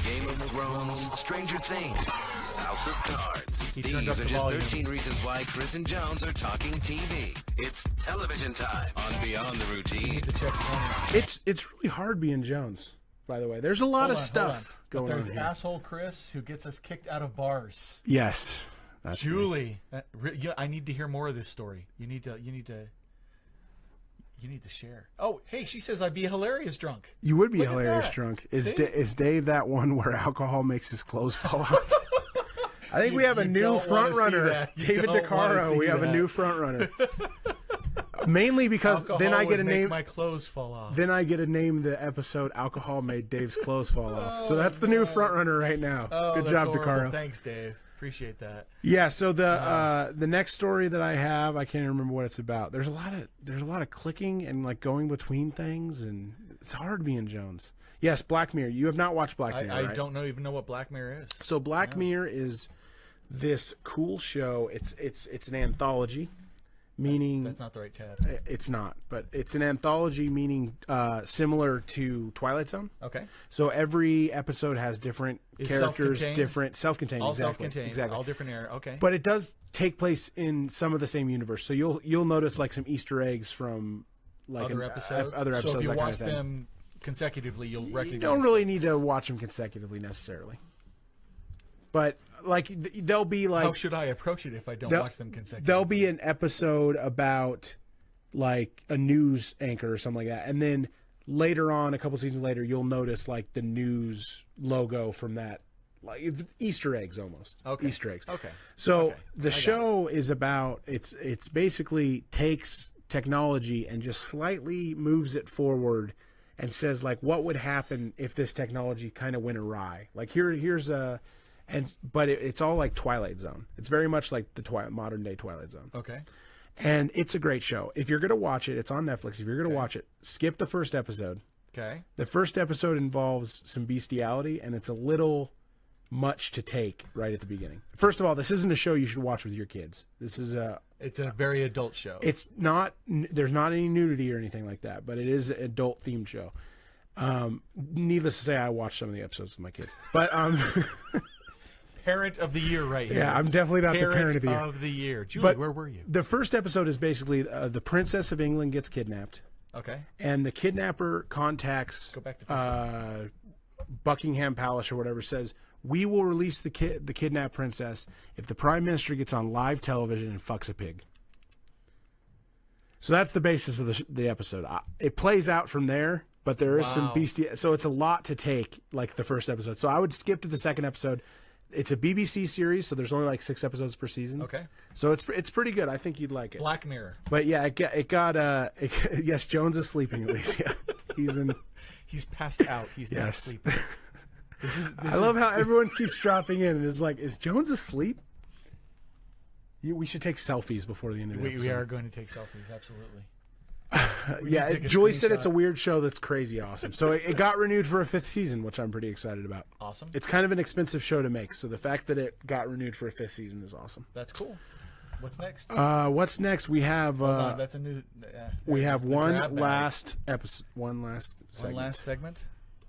[SPEAKER 1] Game of Thrones, Stranger Things, House of Cards.
[SPEAKER 2] He
[SPEAKER 1] These
[SPEAKER 2] turned
[SPEAKER 1] are
[SPEAKER 2] up the
[SPEAKER 1] just
[SPEAKER 2] volume.
[SPEAKER 1] 13 reasons why Chris and Jones are talking TV. It's television time on Beyond the Routine.
[SPEAKER 2] To check points.
[SPEAKER 3] It's really hard being Jones, by the way. There's a lot of stuff
[SPEAKER 2] But
[SPEAKER 3] going on
[SPEAKER 2] there's
[SPEAKER 3] here.
[SPEAKER 2] asshole Chris who gets us kicked out of bars.
[SPEAKER 3] Yes. That's me.
[SPEAKER 2] Julie, I need to hear more of this story. You need to share. Oh, hey, she says I'd be hilarious drunk.
[SPEAKER 3] You would be
[SPEAKER 2] Look at
[SPEAKER 3] hilarious
[SPEAKER 2] that.
[SPEAKER 3] drunk.
[SPEAKER 2] See?
[SPEAKER 3] Is Dave that one where alcohol makes his clothes fall off? I think we have a
[SPEAKER 2] you
[SPEAKER 3] new
[SPEAKER 2] don't
[SPEAKER 3] front
[SPEAKER 2] wanna see
[SPEAKER 3] runner,
[SPEAKER 2] that. You
[SPEAKER 3] David
[SPEAKER 2] don't wanna
[SPEAKER 3] DeCaro.
[SPEAKER 2] see
[SPEAKER 3] We have a
[SPEAKER 2] that.
[SPEAKER 3] new front runner. Mainly because
[SPEAKER 2] Alcohol
[SPEAKER 3] then I get
[SPEAKER 2] would
[SPEAKER 3] to
[SPEAKER 2] make
[SPEAKER 3] name
[SPEAKER 2] my clothes fall off.
[SPEAKER 3] then I get to name the episode "Alcohol Made Dave's Clothes Fall Off." So that's the new front runner right now.
[SPEAKER 2] Oh,
[SPEAKER 3] Good
[SPEAKER 2] that's
[SPEAKER 3] job,
[SPEAKER 2] horrible.
[SPEAKER 3] DeCaro.
[SPEAKER 2] Thanks, Dave. Appreciate that.
[SPEAKER 3] Yeah. So the next story that I have, I can't even remember what it's about. There's a lot of clicking and like going between things, and it's hard being Jones. Yes, Black Mirror. You have not watched Black Mirror,
[SPEAKER 2] I
[SPEAKER 3] right?
[SPEAKER 2] don't even know what Black Mirror is.
[SPEAKER 3] So Black Mirror is this cool show. It's an anthology, meaning
[SPEAKER 2] That's not the right tab.
[SPEAKER 3] it's not, but it's an anthology, meaning similar to Twilight Zone.
[SPEAKER 2] Okay.
[SPEAKER 3] So every episode has different
[SPEAKER 2] Is
[SPEAKER 3] characters,
[SPEAKER 2] self-contained?
[SPEAKER 3] different self-contained,
[SPEAKER 2] All
[SPEAKER 3] exactly,
[SPEAKER 2] self-contained.
[SPEAKER 3] exactly.
[SPEAKER 2] All different era. Okay.
[SPEAKER 3] But it does take place in some of the same universe. So you'll notice like some Easter eggs from like
[SPEAKER 2] other episodes.
[SPEAKER 3] other episodes.
[SPEAKER 2] So if you
[SPEAKER 3] that kind
[SPEAKER 2] watch
[SPEAKER 3] of thing.
[SPEAKER 2] them consecutively, you'll recognize.
[SPEAKER 3] You don't really
[SPEAKER 2] them.
[SPEAKER 3] need to watch them consecutively necessarily. But like they'll be like
[SPEAKER 2] How should I approach it if I don't
[SPEAKER 3] There'll-
[SPEAKER 2] watch them consecutively?
[SPEAKER 3] there'll be an episode about like a news anchor or something like that, and then later on, a couple seasons later, you'll notice like the news logo from that, like Easter eggs almost.
[SPEAKER 2] Okay.
[SPEAKER 3] Easter eggs.
[SPEAKER 2] Okay.
[SPEAKER 3] So
[SPEAKER 2] Okay.
[SPEAKER 3] the show is about it's basically takes technology and just slightly moves it forward and says like what would happen if this technology kind of went awry. Like here's a but it's all like Twilight Zone. It's very much like the modern day Twilight Zone.
[SPEAKER 2] Okay.
[SPEAKER 3] And it's a great show. If you're going to watch it, it's on Netflix. If you're going to watch it, skip the first episode.
[SPEAKER 2] Okay.
[SPEAKER 3] The first episode involves some bestiality, and it's a little much to take right at the beginning. First of all, this isn't a show you should watch with your kids. This is
[SPEAKER 2] It's a very adult show.
[SPEAKER 3] it's not, there's not any nudity or anything like that, but it is an adult themed show. Needless to say, I watched some of the episodes with my kids, but
[SPEAKER 2] Parent of the year right here.
[SPEAKER 3] yeah, I'm definitely not the parent of the year.
[SPEAKER 2] Julie,
[SPEAKER 3] But
[SPEAKER 2] where were you?
[SPEAKER 3] The first episode is basically the Princess of England gets kidnapped.
[SPEAKER 2] Okay.
[SPEAKER 3] And the kidnapper contacts
[SPEAKER 2] Go back to
[SPEAKER 3] Buckingham Palace or whatever, says, we will release the kidnapped princess if the prime minister gets on live television and fucks a pig. So that's the basis of the episode. It plays out from there, but there is some
[SPEAKER 2] Wow.
[SPEAKER 3] beastie. So it's a lot to take, like the first episode. So I would skip to the second episode. It's a BBC series, so there's only like 6 episodes per season.
[SPEAKER 2] Okay.
[SPEAKER 3] So it's pretty good. I think you'd like it.
[SPEAKER 2] Black Mirror.
[SPEAKER 3] But yeah, it got yes, Jones is sleeping at least. Yeah, he's in.
[SPEAKER 2] He's passed out. He's not
[SPEAKER 3] Yes.
[SPEAKER 2] sleeping.
[SPEAKER 3] I love how everyone keeps dropping in and is like, is Jones asleep? We should take selfies before the end of the episode.
[SPEAKER 2] We are going to take selfies, absolutely.
[SPEAKER 3] Yeah, Joy said it's a weird show that's crazy awesome. So it got renewed for a 5th season, which I'm pretty excited about.
[SPEAKER 2] Awesome.
[SPEAKER 3] It's kind of an expensive show to make, so the fact that it got renewed for a 5th season is awesome.
[SPEAKER 2] That's cool. What's next?
[SPEAKER 3] What's next? We have
[SPEAKER 2] that's a new.
[SPEAKER 3] we have
[SPEAKER 2] one
[SPEAKER 3] last episode, one last
[SPEAKER 2] segment.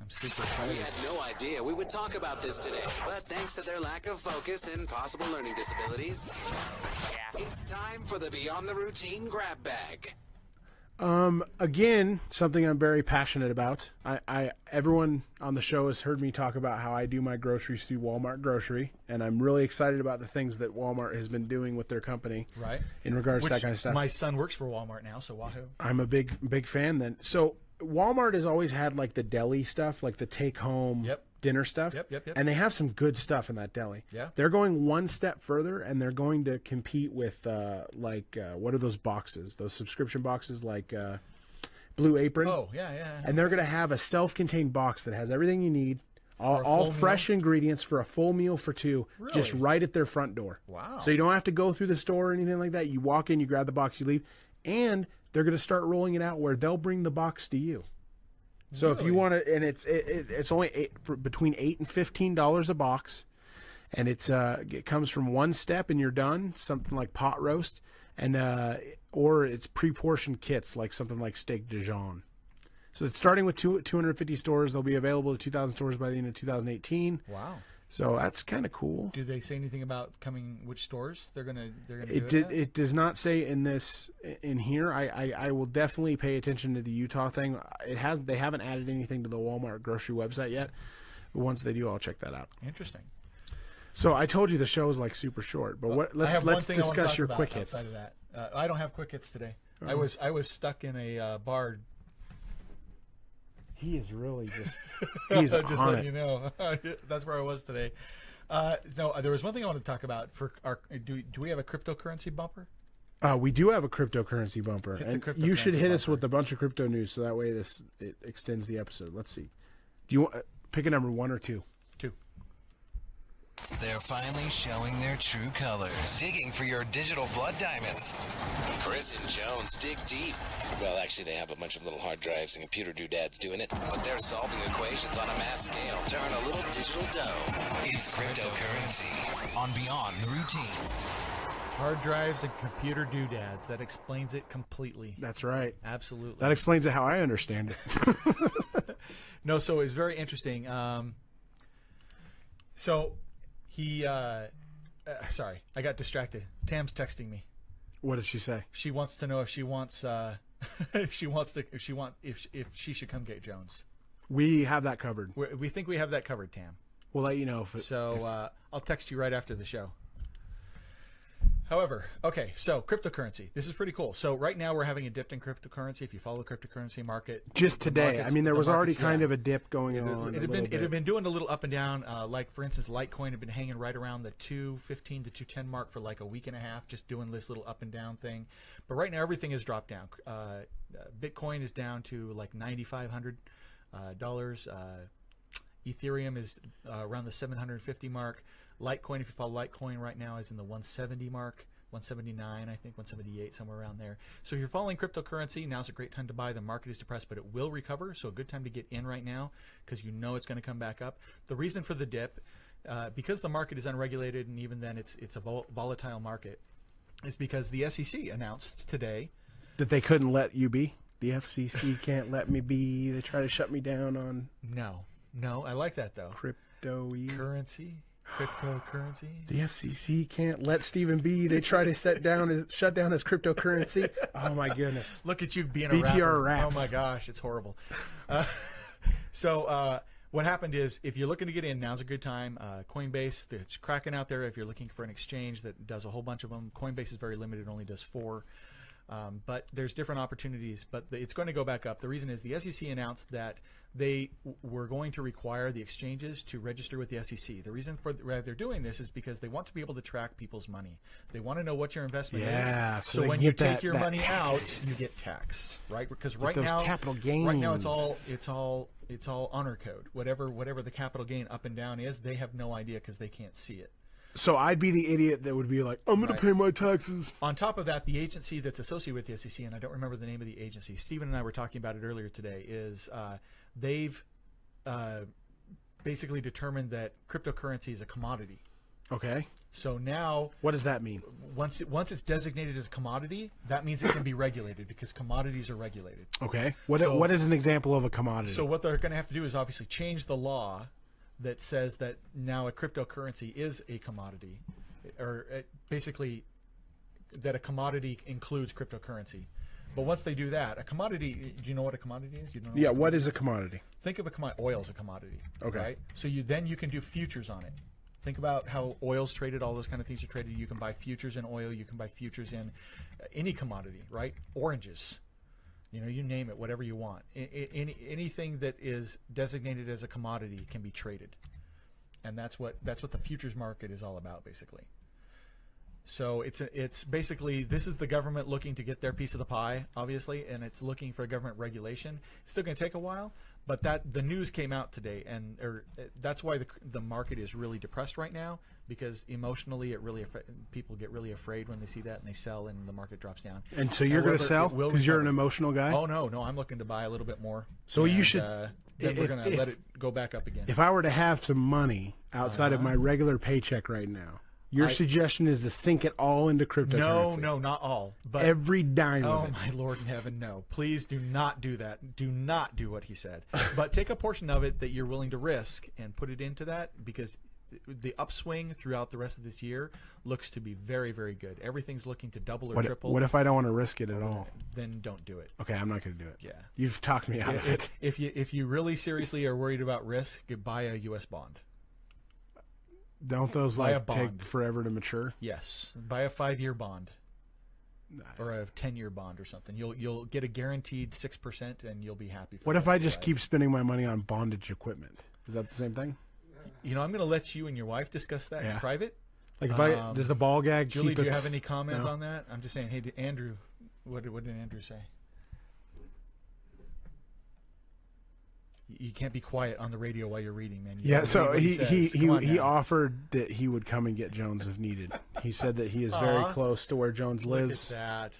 [SPEAKER 2] I'm super excited.
[SPEAKER 1] We had no idea we would talk about this today, but thanks to their lack of focus and possible learning disabilities, it's time for the Beyond the Routine grab bag.
[SPEAKER 3] Again, something I'm very passionate about. Everyone on the show has heard me talk about how I do my groceries through Walmart Grocery, and I'm really excited about the things that Walmart has been doing with their company,
[SPEAKER 2] Right.
[SPEAKER 3] in regards to that kind of stuff.
[SPEAKER 2] My son works for Walmart now, so wahoo.
[SPEAKER 3] I'm a big fan then. So Walmart has always had like the deli stuff, like the take home dinner stuff.
[SPEAKER 2] Yep.
[SPEAKER 3] And they have some good stuff in that deli.
[SPEAKER 2] Yeah.
[SPEAKER 3] They're going one step further, and they're going to compete with what are those boxes? Those subscription boxes like Blue Apron.
[SPEAKER 2] Oh, yeah.
[SPEAKER 3] And they're going to have a self-contained box that has everything you need, all fresh ingredients for a full meal for two, just right at their front door.
[SPEAKER 2] Wow.
[SPEAKER 3] So you don't have to go through the store or anything like that. You walk in, you grab the box, you leave, and they're going to start rolling it out where they'll bring the box to you. So if you want to, and it's only between $8 and $15 a box, and it comes from one step and you're done, something like pot roast, and or it's pre-portioned kits like something like steak Dijon. So it's starting with 250 stores. They'll be available to 2,000 stores by the end of 2018.
[SPEAKER 2] Wow.
[SPEAKER 3] So that's kind of cool.
[SPEAKER 2] Do they say anything about which stores they're gonna do it at?
[SPEAKER 3] It does not say in here. I will definitely pay attention to the Utah thing. They haven't added anything to the Walmart grocery website yet. But once they do, I'll check that out.
[SPEAKER 2] Interesting.
[SPEAKER 3] So I told you the show is like super short, but let's discuss your quick hits.
[SPEAKER 2] Outside of that, I don't have quick hits today. I was stuck in a bar.
[SPEAKER 3] He is really he's
[SPEAKER 2] just
[SPEAKER 3] on
[SPEAKER 2] letting
[SPEAKER 3] it.
[SPEAKER 2] you know. That's where I was today. No, there was one thing I wanted to talk about. For our, do we have a cryptocurrency bumper?
[SPEAKER 3] We do have a cryptocurrency bumper, and you should hit us with a bunch of crypto news, so that way it extends the episode. Let's see. Do you want pick a number, 1 or 2?
[SPEAKER 2] 2.
[SPEAKER 1] They're finally showing their true colors. Digging for your digital blood diamonds. Chris and Jones dig deep. Well, actually, they have a bunch of little hard drives and computer doodads doing it. But they're solving equations on a mass scale to earn a little digital dough. It's cryptocurrency on Beyond the Routine.
[SPEAKER 2] Hard drives and computer doodads. That explains it completely.
[SPEAKER 3] That's right.
[SPEAKER 2] Absolutely.
[SPEAKER 3] That explains it how I understand it.
[SPEAKER 2] No, so it's very interesting. So he, sorry, I got distracted. Tam's texting me.
[SPEAKER 3] What did she say?
[SPEAKER 2] She wants to know if she wants, if she should come get Jones.
[SPEAKER 3] We have that covered.
[SPEAKER 2] We think we have that covered, Tam.
[SPEAKER 3] We'll let you know
[SPEAKER 2] I'll text you right after the show. However, okay, so cryptocurrency. This is pretty cool. So right now we're having a dip in cryptocurrency. If you follow the cryptocurrency market,
[SPEAKER 3] just today, I mean, there was already kind of a dip going on.
[SPEAKER 2] It had been doing a little up and down. Like for instance, Litecoin had been hanging right around the 215 to 210 mark for like a week and a half, just doing this little up and down thing. But right now everything has dropped down. Bitcoin is down to like $9,500. Ethereum is around the 750 mark. Litecoin, if you follow Litecoin right now, is in the 170 mark, 179, I think, 178, somewhere around there. So if you're following cryptocurrency, now's a great time to buy. The market is depressed, but it will recover, so a good time to get in right now because you know it's going to come back up. The reason for the dip, because the market is unregulated and even then it's a volatile market, is because the SEC announced today
[SPEAKER 3] that they couldn't let you be. The FCC can't let me be. They try to shut me down on.
[SPEAKER 2] No, I like that though.
[SPEAKER 3] Cryptocurrency.
[SPEAKER 2] The
[SPEAKER 3] FCC can't let Stephen be. They try to shut down his cryptocurrency. Oh my goodness!
[SPEAKER 2] Look at you being
[SPEAKER 3] BtR
[SPEAKER 2] a rapper.
[SPEAKER 3] raps.
[SPEAKER 2] Oh my gosh, it's horrible. What happened is, if you're looking to get in, now's a good time. Coinbase, it's cracking out there. If you're looking for an exchange that does a whole bunch of them, Coinbase is very limited; only does 4. But there's different opportunities, but it's going to go back up. The reason is the SEC announced that they were going to require the exchanges to register with the SEC. The reason for why they're doing this is because they want to be able to track people's money. They want to know what your investment is.
[SPEAKER 3] So
[SPEAKER 2] when
[SPEAKER 3] they
[SPEAKER 2] you
[SPEAKER 3] get
[SPEAKER 2] take
[SPEAKER 3] that-
[SPEAKER 2] your
[SPEAKER 3] that
[SPEAKER 2] money
[SPEAKER 3] taxes.
[SPEAKER 2] out, you get taxed, right? Because
[SPEAKER 3] Get
[SPEAKER 2] right
[SPEAKER 3] those
[SPEAKER 2] now,
[SPEAKER 3] capital
[SPEAKER 2] right now it's
[SPEAKER 3] gains.
[SPEAKER 2] all honor code. Whatever the capital gain up and down is, they have no idea because they can't see it.
[SPEAKER 3] So I'd be the idiot that would be like, I'm going
[SPEAKER 2] Right.
[SPEAKER 3] to pay my taxes.
[SPEAKER 2] On top of that, the agency that's associated with the SEC, and I don't remember the name of the agency, Stephen and I were talking about it earlier today, is they've basically determined that cryptocurrency is a commodity.
[SPEAKER 3] Okay.
[SPEAKER 2] So now,
[SPEAKER 3] What does that mean?
[SPEAKER 2] once it's designated as a commodity, that means it can be regulated because commodities are regulated.
[SPEAKER 3] Okay. What
[SPEAKER 2] So-
[SPEAKER 3] what is an example of a commodity?
[SPEAKER 2] So what they're going to have to do is obviously change the law that says that now a cryptocurrency is a commodity, or basically that a commodity includes cryptocurrency. But once they do that, a commodity, do you know what a commodity is? You don't know
[SPEAKER 3] yeah,
[SPEAKER 2] what
[SPEAKER 3] what is a commodity?
[SPEAKER 2] think of a commodity. Oil as a commodity.
[SPEAKER 3] Okay.
[SPEAKER 2] Right? So you can do futures on it. Think about how oil's traded, all those kind of things are traded. You can buy futures in oil. You can buy futures in any commodity, right? Oranges. You name it, whatever you want. Anything that is designated as a commodity can be traded, and that's what the futures market is all about, basically. So it's basically, this is the government looking to get their piece of the pie, obviously, and it's looking for government regulation. It's still going to take a while, but the news came out today, and that's why the market is really depressed right now, because emotionally people get really afraid when they see that, and they sell, and the market drops down.
[SPEAKER 3] And so you're going to sell because you're an emotional guy?
[SPEAKER 2] Oh no, I'm looking to buy a little bit more.
[SPEAKER 3] So you should-
[SPEAKER 2] Then we're going to let it go back up again.
[SPEAKER 3] If I were to have some money outside of my regular paycheck right now, your suggestion is to sink it all into cryptocurrency.
[SPEAKER 2] No, not all, but
[SPEAKER 3] Every dime
[SPEAKER 2] oh
[SPEAKER 3] of it.
[SPEAKER 2] my Lord in heaven, no! Please do not do that. Do not do what he said. But take a portion of it that you're willing to risk and put it into that, because the upswing throughout the rest of this year looks to be very, very good. Everything's looking to double or triple.
[SPEAKER 3] What if I don't want to risk it at all?
[SPEAKER 2] Then don't do it.
[SPEAKER 3] Okay, I'm not going to do it.
[SPEAKER 2] Yeah.
[SPEAKER 3] You've talked me out of it.
[SPEAKER 2] If you really seriously are worried about risk, you buy a U.S. bond.
[SPEAKER 3] Don't those
[SPEAKER 2] Buy a
[SPEAKER 3] like
[SPEAKER 2] bond.
[SPEAKER 3] take forever to mature?
[SPEAKER 2] Yes, buy a 5-year bond. Or a 10-year bond or something. You'll get a guaranteed 6%, and you'll be happy.
[SPEAKER 3] What if I just keep spending my money on bondage equipment? Is that the same thing?
[SPEAKER 2] I'm going to let you and your wife discuss that in private.
[SPEAKER 3] Like if I does the ball gag
[SPEAKER 2] Julie,
[SPEAKER 3] keep
[SPEAKER 2] do you
[SPEAKER 3] its-
[SPEAKER 2] have any comment
[SPEAKER 3] No.
[SPEAKER 2] on that? I'm just saying. Hey, Andrew, what did Andrew say? You can't be quiet on the radio while you're reading, man. You
[SPEAKER 3] Yeah,
[SPEAKER 2] gotta
[SPEAKER 3] so
[SPEAKER 2] read what
[SPEAKER 3] he
[SPEAKER 2] says. Come on
[SPEAKER 3] he
[SPEAKER 2] now.
[SPEAKER 3] offered that he would come and get Jones if needed. He said that he is very
[SPEAKER 2] Aw.
[SPEAKER 3] close to where Jones
[SPEAKER 2] Look
[SPEAKER 3] lives.
[SPEAKER 2] at that.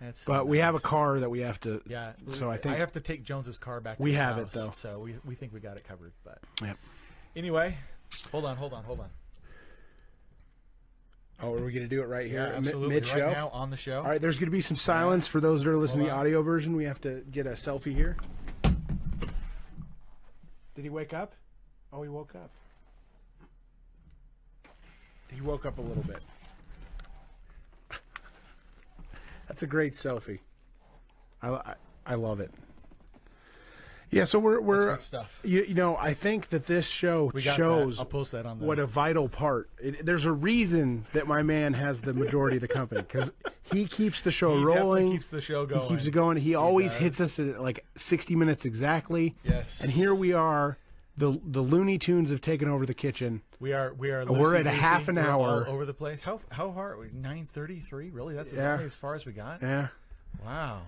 [SPEAKER 2] That's so
[SPEAKER 3] But we have a
[SPEAKER 2] nice.
[SPEAKER 3] car that we have to.
[SPEAKER 2] Yeah,
[SPEAKER 3] So I think
[SPEAKER 2] have to take Jones's car back. To
[SPEAKER 3] we
[SPEAKER 2] his
[SPEAKER 3] have it,
[SPEAKER 2] house,
[SPEAKER 3] though.
[SPEAKER 2] so we think we got it covered. But
[SPEAKER 3] Yep.
[SPEAKER 2] anyway, hold on.
[SPEAKER 3] Oh, are we going to do it right here,
[SPEAKER 2] Yeah, absolutely.
[SPEAKER 3] mid show?
[SPEAKER 2] Right now on the show.
[SPEAKER 3] All right, there's going to be some silence for those that are listening to the
[SPEAKER 2] Hold on.
[SPEAKER 3] audio version. We have to get a selfie here. Did he wake up? Oh, he woke up. He woke up a little bit. That's a great selfie. I love it. Yeah, so we're
[SPEAKER 2] good stuff.
[SPEAKER 3] You know, I think that this show
[SPEAKER 2] We got
[SPEAKER 3] shows
[SPEAKER 2] that. I'll post that on the.
[SPEAKER 3] what a vital part. There's a reason that my man has the majority of the company, because he keeps the show
[SPEAKER 2] He definitely
[SPEAKER 3] rolling.
[SPEAKER 2] keeps the show going.
[SPEAKER 3] He keeps it going. He always
[SPEAKER 2] does.
[SPEAKER 3] hits us at like 60 minutes exactly.
[SPEAKER 2] Yes.
[SPEAKER 3] And here we are. The Looney Tunes have taken over the kitchen.
[SPEAKER 2] We are.
[SPEAKER 3] We're
[SPEAKER 2] loosey-goosey.
[SPEAKER 3] at a half an
[SPEAKER 2] We're
[SPEAKER 3] hour.
[SPEAKER 2] all over the place. How far are we? 9:33. Really? That's
[SPEAKER 3] Yeah.
[SPEAKER 2] only as far as we got.
[SPEAKER 3] Yeah.
[SPEAKER 2] Wow.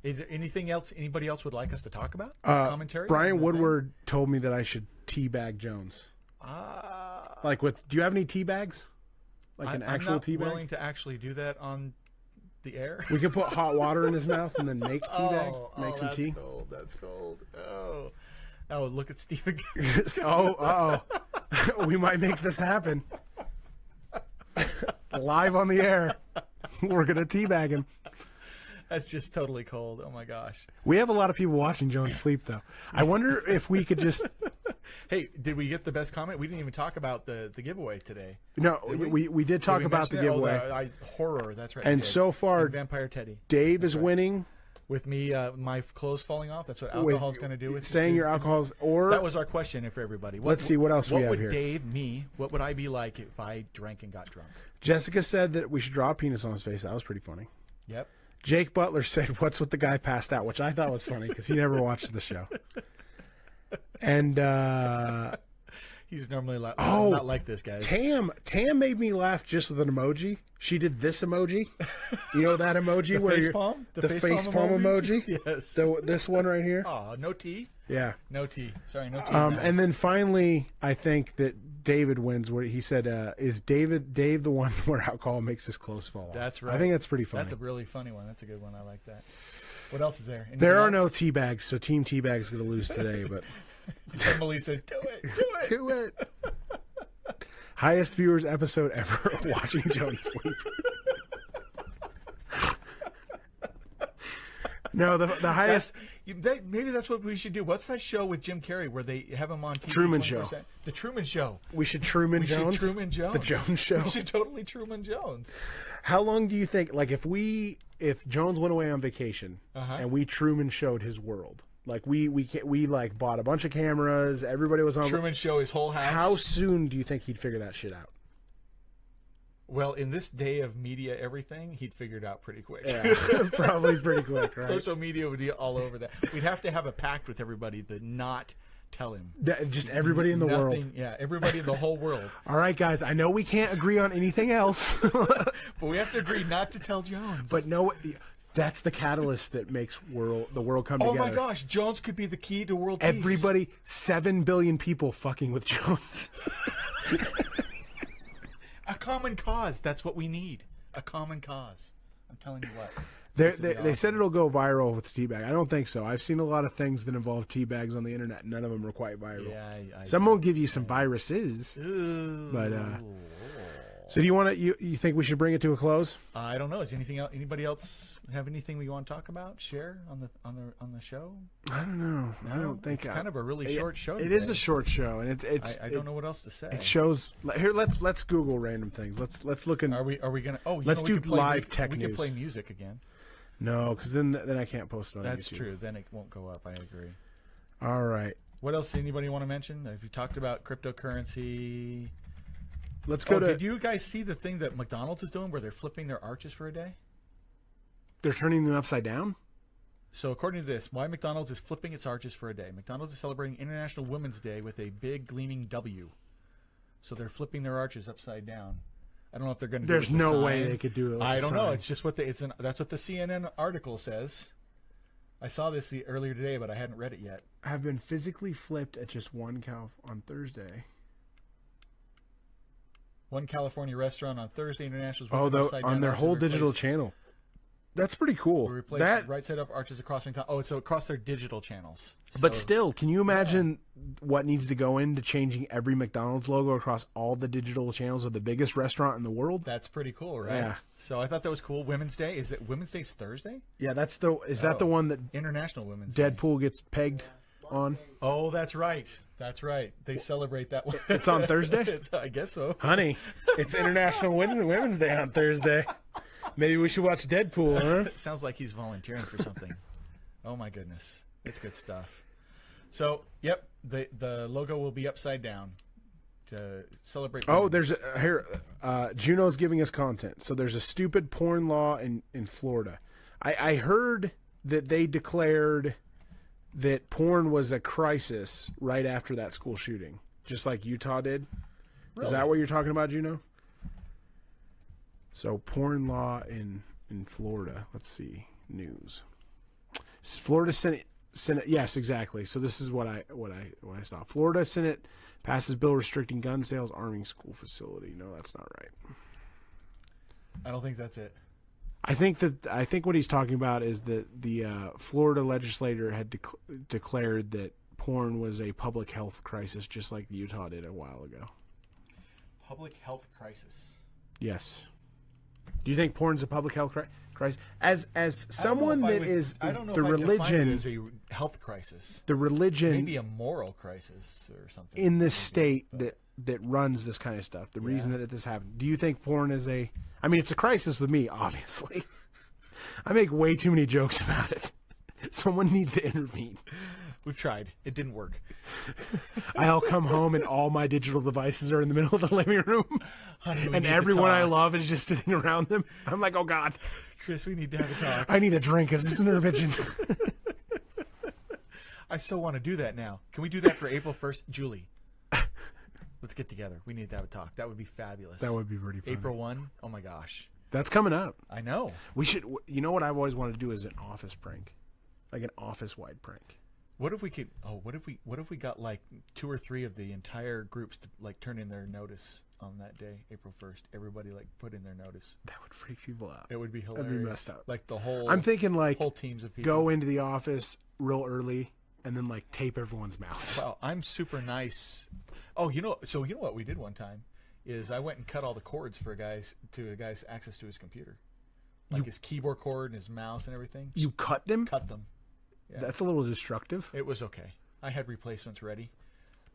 [SPEAKER 2] Is there anything else anybody else would like us to talk about? Commentary?
[SPEAKER 3] Brian
[SPEAKER 2] on the
[SPEAKER 3] Woodward told me that I should teabag Jones.
[SPEAKER 2] thing?
[SPEAKER 3] Like with, do you have any tea bags? Like an actual
[SPEAKER 2] I'm not
[SPEAKER 3] tea bag?
[SPEAKER 2] willing to actually do that on the air.
[SPEAKER 3] We could put hot water in his mouth and then make tea bag. Make some
[SPEAKER 2] that's
[SPEAKER 3] tea.
[SPEAKER 2] cold. That's cold. Oh, look at Steve again.
[SPEAKER 3] We might make this happen. Live on the air. We're going to teabag him.
[SPEAKER 2] That's just totally cold. Oh my gosh.
[SPEAKER 3] We have a lot of people watching Jones sleep, though. I wonder if we could just...
[SPEAKER 2] Hey, did we get the best comment? We didn't even talk about the giveaway today.
[SPEAKER 3] No,
[SPEAKER 2] Did
[SPEAKER 3] we did talk
[SPEAKER 2] we
[SPEAKER 3] about the
[SPEAKER 2] mention it?
[SPEAKER 3] giveaway.
[SPEAKER 2] Horror, that's right.
[SPEAKER 3] And
[SPEAKER 2] we did.
[SPEAKER 3] so far,
[SPEAKER 2] And Vampire Teddy.
[SPEAKER 3] Dave is winning.
[SPEAKER 2] With me, my clothes falling off. That's what alcohol's going to do with
[SPEAKER 3] saying your alcohol's... Or
[SPEAKER 2] That was our question for everybody.
[SPEAKER 3] Let's see what else we have
[SPEAKER 2] What
[SPEAKER 3] here.
[SPEAKER 2] would Dave, what would I be like if I drank and got drunk?
[SPEAKER 3] Jessica said that we should draw a penis on his face. That was pretty funny.
[SPEAKER 2] Yep.
[SPEAKER 3] Jake Butler said, "What's with the guy passed out?" Which I thought was funny because he never watches the show. And
[SPEAKER 2] He's normally like,
[SPEAKER 3] Oh,
[SPEAKER 2] not like this, guys.
[SPEAKER 3] Tam made me laugh just with an emoji. She did this emoji. You know that emoji
[SPEAKER 2] The
[SPEAKER 3] where
[SPEAKER 2] face
[SPEAKER 3] you're
[SPEAKER 2] palm?
[SPEAKER 3] the face palm emoji.
[SPEAKER 2] Yes.
[SPEAKER 3] So this one right here.
[SPEAKER 2] Oh, no tea?
[SPEAKER 3] Yeah.
[SPEAKER 2] No tea. Sorry, no tea.
[SPEAKER 3] And then finally, I think that David wins. Where he said, "Is Dave the one where alcohol makes his clothes fall off?"
[SPEAKER 2] That's right.
[SPEAKER 3] I think that's pretty funny.
[SPEAKER 2] That's a really funny one. That's a good one. I like that. What else is there? Anything
[SPEAKER 3] There are
[SPEAKER 2] else?
[SPEAKER 3] no tea bags, so Team Teabag is going to lose today. But
[SPEAKER 2] Emily says, "Do it, do it."
[SPEAKER 3] do it. Highest viewers episode ever. Watching Joan sleep. No, the highest.
[SPEAKER 2] Maybe that's what we should do. What's that show with Jim Carrey where they have him on TV?
[SPEAKER 3] Truman
[SPEAKER 2] 20%?
[SPEAKER 3] Show.
[SPEAKER 2] The Truman Show.
[SPEAKER 3] We should Truman Jones.
[SPEAKER 2] Truman Jones.
[SPEAKER 3] The Jones Show.
[SPEAKER 2] We should totally Truman Jones.
[SPEAKER 3] How long do you think? Like, if Jones went away on vacation and we Truman showed his world, like we like bought a bunch of cameras, everybody was on.
[SPEAKER 2] Truman Show his whole house.
[SPEAKER 3] How soon do you think he'd figure that shit out?
[SPEAKER 2] Well, in this day of media, everything he'd figure it out pretty quick.
[SPEAKER 3] Yeah, probably pretty quick, right?
[SPEAKER 2] Social media would be all over that. We'd have to have a pact with everybody to not tell him.
[SPEAKER 3] Just everybody in the world.
[SPEAKER 2] Yeah, everybody in the whole world.
[SPEAKER 3] All right, guys. I know we can't agree on anything else,
[SPEAKER 2] But we have to agree not to tell Jones.
[SPEAKER 3] but no, that's the catalyst that makes the world come
[SPEAKER 2] oh
[SPEAKER 3] together.
[SPEAKER 2] my gosh, Jones could be the key to world peace.
[SPEAKER 3] Everybody, 7 billion people fucking with Jones.
[SPEAKER 2] A common cause. That's what we need. A common cause. I'm telling you what.
[SPEAKER 3] They said it'll go viral with teabag. I don't think so. I've seen a lot of things that involve teabags on the internet. None of them are quite viral.
[SPEAKER 2] Yeah,
[SPEAKER 3] Some will give you some viruses. But so do you want to? You think we should bring it to a close?
[SPEAKER 2] I don't know. Is anything else? Anybody else have anything we want to talk about? Share on the show?
[SPEAKER 3] I don't know. I don't think
[SPEAKER 2] it's kind of a really short show.
[SPEAKER 3] It is a short show, and it's.
[SPEAKER 2] I don't know what else to say.
[SPEAKER 3] It shows here. Let's Google random things. Let's look in.
[SPEAKER 2] Are we gonna? Oh,
[SPEAKER 3] let's do live
[SPEAKER 2] music.
[SPEAKER 3] tech
[SPEAKER 2] We
[SPEAKER 3] news.
[SPEAKER 2] can play music again.
[SPEAKER 3] No, because then I can't post it on
[SPEAKER 2] That's
[SPEAKER 3] YouTube.
[SPEAKER 2] true. Then it won't go up. I agree.
[SPEAKER 3] All right.
[SPEAKER 2] What else? Anybody want to mention? Have you talked about cryptocurrency?
[SPEAKER 3] Let's go to.
[SPEAKER 2] Did you guys see the thing that McDonald's is doing where they're flipping their arches for a day?
[SPEAKER 3] They're turning them upside down.
[SPEAKER 2] So according to this, why McDonald's is flipping its arches for a day? McDonald's is celebrating International Women's Day with a big gleaming W. So they're flipping their arches upside down. I don't know if they're going to.
[SPEAKER 3] There's
[SPEAKER 2] do it with the
[SPEAKER 3] no way
[SPEAKER 2] sign.
[SPEAKER 3] they could do it. With
[SPEAKER 2] I
[SPEAKER 3] the
[SPEAKER 2] don't know.
[SPEAKER 3] sign.
[SPEAKER 2] It's just what that's what the CNN article says. I saw this earlier today, but I hadn't read it yet.
[SPEAKER 3] Have been physically flipped at just one cow on Thursday.
[SPEAKER 2] One California restaurant on Thursday, International's
[SPEAKER 3] Oh,
[SPEAKER 2] flipping upside
[SPEAKER 3] on
[SPEAKER 2] down
[SPEAKER 3] their
[SPEAKER 2] arches
[SPEAKER 3] whole
[SPEAKER 2] to
[SPEAKER 3] digital
[SPEAKER 2] replace-
[SPEAKER 3] channel. That's pretty cool.
[SPEAKER 2] We replaced
[SPEAKER 3] That,
[SPEAKER 2] right side up arches across McDonald's. Oh, so across their digital channels.
[SPEAKER 3] but
[SPEAKER 2] So-
[SPEAKER 3] still, can you imagine what needs to go into changing every McDonald's logo across all the digital channels of the biggest restaurant in the world?
[SPEAKER 2] That's pretty cool, right?
[SPEAKER 3] Yeah.
[SPEAKER 2] So I thought that was cool. Women's Day. Is it Women's Day's Thursday?
[SPEAKER 3] Yeah, that's the. Is that the
[SPEAKER 2] Oh.
[SPEAKER 3] one that
[SPEAKER 2] International Women's Day.
[SPEAKER 3] Deadpool gets pegged on?
[SPEAKER 2] Oh, that's right. That's right. They celebrate that one.
[SPEAKER 3] It's on Thursday?
[SPEAKER 2] I guess so.
[SPEAKER 3] Honey, it's International Women's Day on Thursday. Maybe we should watch Deadpool, huh?
[SPEAKER 2] It sounds like he's volunteering for something. Oh my goodness, it's good stuff. So, yep, the logo will be upside down to celebrate.
[SPEAKER 3] Oh,
[SPEAKER 2] women.
[SPEAKER 3] there's here. Juno's giving us content. So there's a stupid porn law in Florida. I heard that they declared that porn was a crisis right after that school shooting, just like Utah did.
[SPEAKER 2] Really?
[SPEAKER 3] Is that what you're talking about, Juno? So porn law in Florida. Let's see news. Florida Senate. Yes, exactly. So this is what I saw. Florida Senate passes bill restricting gun sales, arming school facility. No, that's not right.
[SPEAKER 2] I don't think that's it.
[SPEAKER 3] I think what he's talking about is that the Florida legislator had declared that porn was a public health crisis, just like Utah did a while ago.
[SPEAKER 2] Public health crisis.
[SPEAKER 3] Yes. Do you think porn's a public health crisis? As someone that is
[SPEAKER 2] I don't know
[SPEAKER 3] the
[SPEAKER 2] if I define
[SPEAKER 3] religion
[SPEAKER 2] it as a health crisis.
[SPEAKER 3] the religion
[SPEAKER 2] Maybe a moral crisis or something.
[SPEAKER 3] in this state that runs this kind of stuff, the reason that this happened. Do you think porn is a? I mean, it's a crisis with me, obviously. I make way too many jokes about it. Someone needs to intervene.
[SPEAKER 2] We've tried. It didn't work.
[SPEAKER 3] I'll come home and all my digital devices are in the middle of the living room,
[SPEAKER 2] Honey, we
[SPEAKER 3] and
[SPEAKER 2] need to
[SPEAKER 3] everyone I
[SPEAKER 2] talk.
[SPEAKER 3] love is just sitting around them. I'm like, oh God.
[SPEAKER 2] Chris, we need to have a talk.
[SPEAKER 3] I need a drink. Is this an intervention?
[SPEAKER 2] I so want to do that now. Can we do that for April 1st? Julie, let's get together. We need to have a talk. That would be fabulous.
[SPEAKER 3] That would be pretty funny.
[SPEAKER 2] April 1? Oh, my gosh.
[SPEAKER 3] That's coming up.
[SPEAKER 2] I know.
[SPEAKER 3] We should. You know what I've always wanted to do is an office prank, like an office-wide prank.
[SPEAKER 2] What if we could? Oh, what if we got like 2 or 3 of the entire groups to like turn in their notice on that day, April 1st? Everybody like put in their notice.
[SPEAKER 3] That would freak people out.
[SPEAKER 2] It would be hilarious.
[SPEAKER 3] That'd be messed up.
[SPEAKER 2] Like the whole.
[SPEAKER 3] I'm thinking like
[SPEAKER 2] whole teams of people
[SPEAKER 3] go into the office real early and then like tape everyone's mouths.
[SPEAKER 2] Wow, I'm super nice. Oh, you know what we did one time is I went and cut all the cords for a guy's access to his computer, like his keyboard cord and his mouse and everything.
[SPEAKER 3] You cut them?
[SPEAKER 2] Cut them. Yeah.
[SPEAKER 3] That's a little destructive.
[SPEAKER 2] It was okay. I had replacements ready,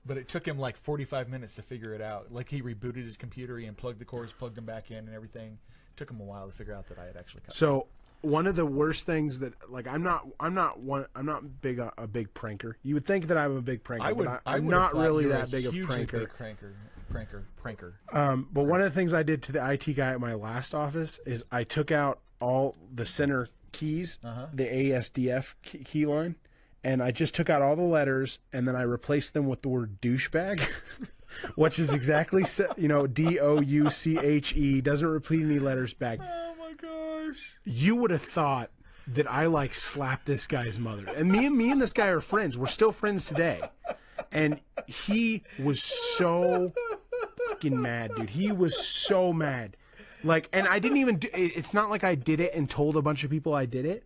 [SPEAKER 2] but it took him like 45 minutes to figure it out. Like he rebooted his computer, he unplugged the cords, plugged them back in, and everything. It took him a while to figure out that I had actually cut them.
[SPEAKER 3] So one of the worst things that like I'm not a big pranker. You would think that I'm a big pranker, but I'm not really that big of pranker.
[SPEAKER 2] Pranker.
[SPEAKER 3] But one of the things I did to the IT guy at my last office is I took out all the center keys, the ASDF key line, and I just took out all the letters, and then I replaced them with the word douchebag, which is exactly, DOUCHE, doesn't repeat any letters back.
[SPEAKER 2] Oh my gosh.
[SPEAKER 3] You would have thought that I like slapped this guy's mother. And me and this guy are friends. We're still friends today. And he was so fucking mad, dude. He was so mad. Like, and I didn't even it's not like I did it and told a bunch of people I did it.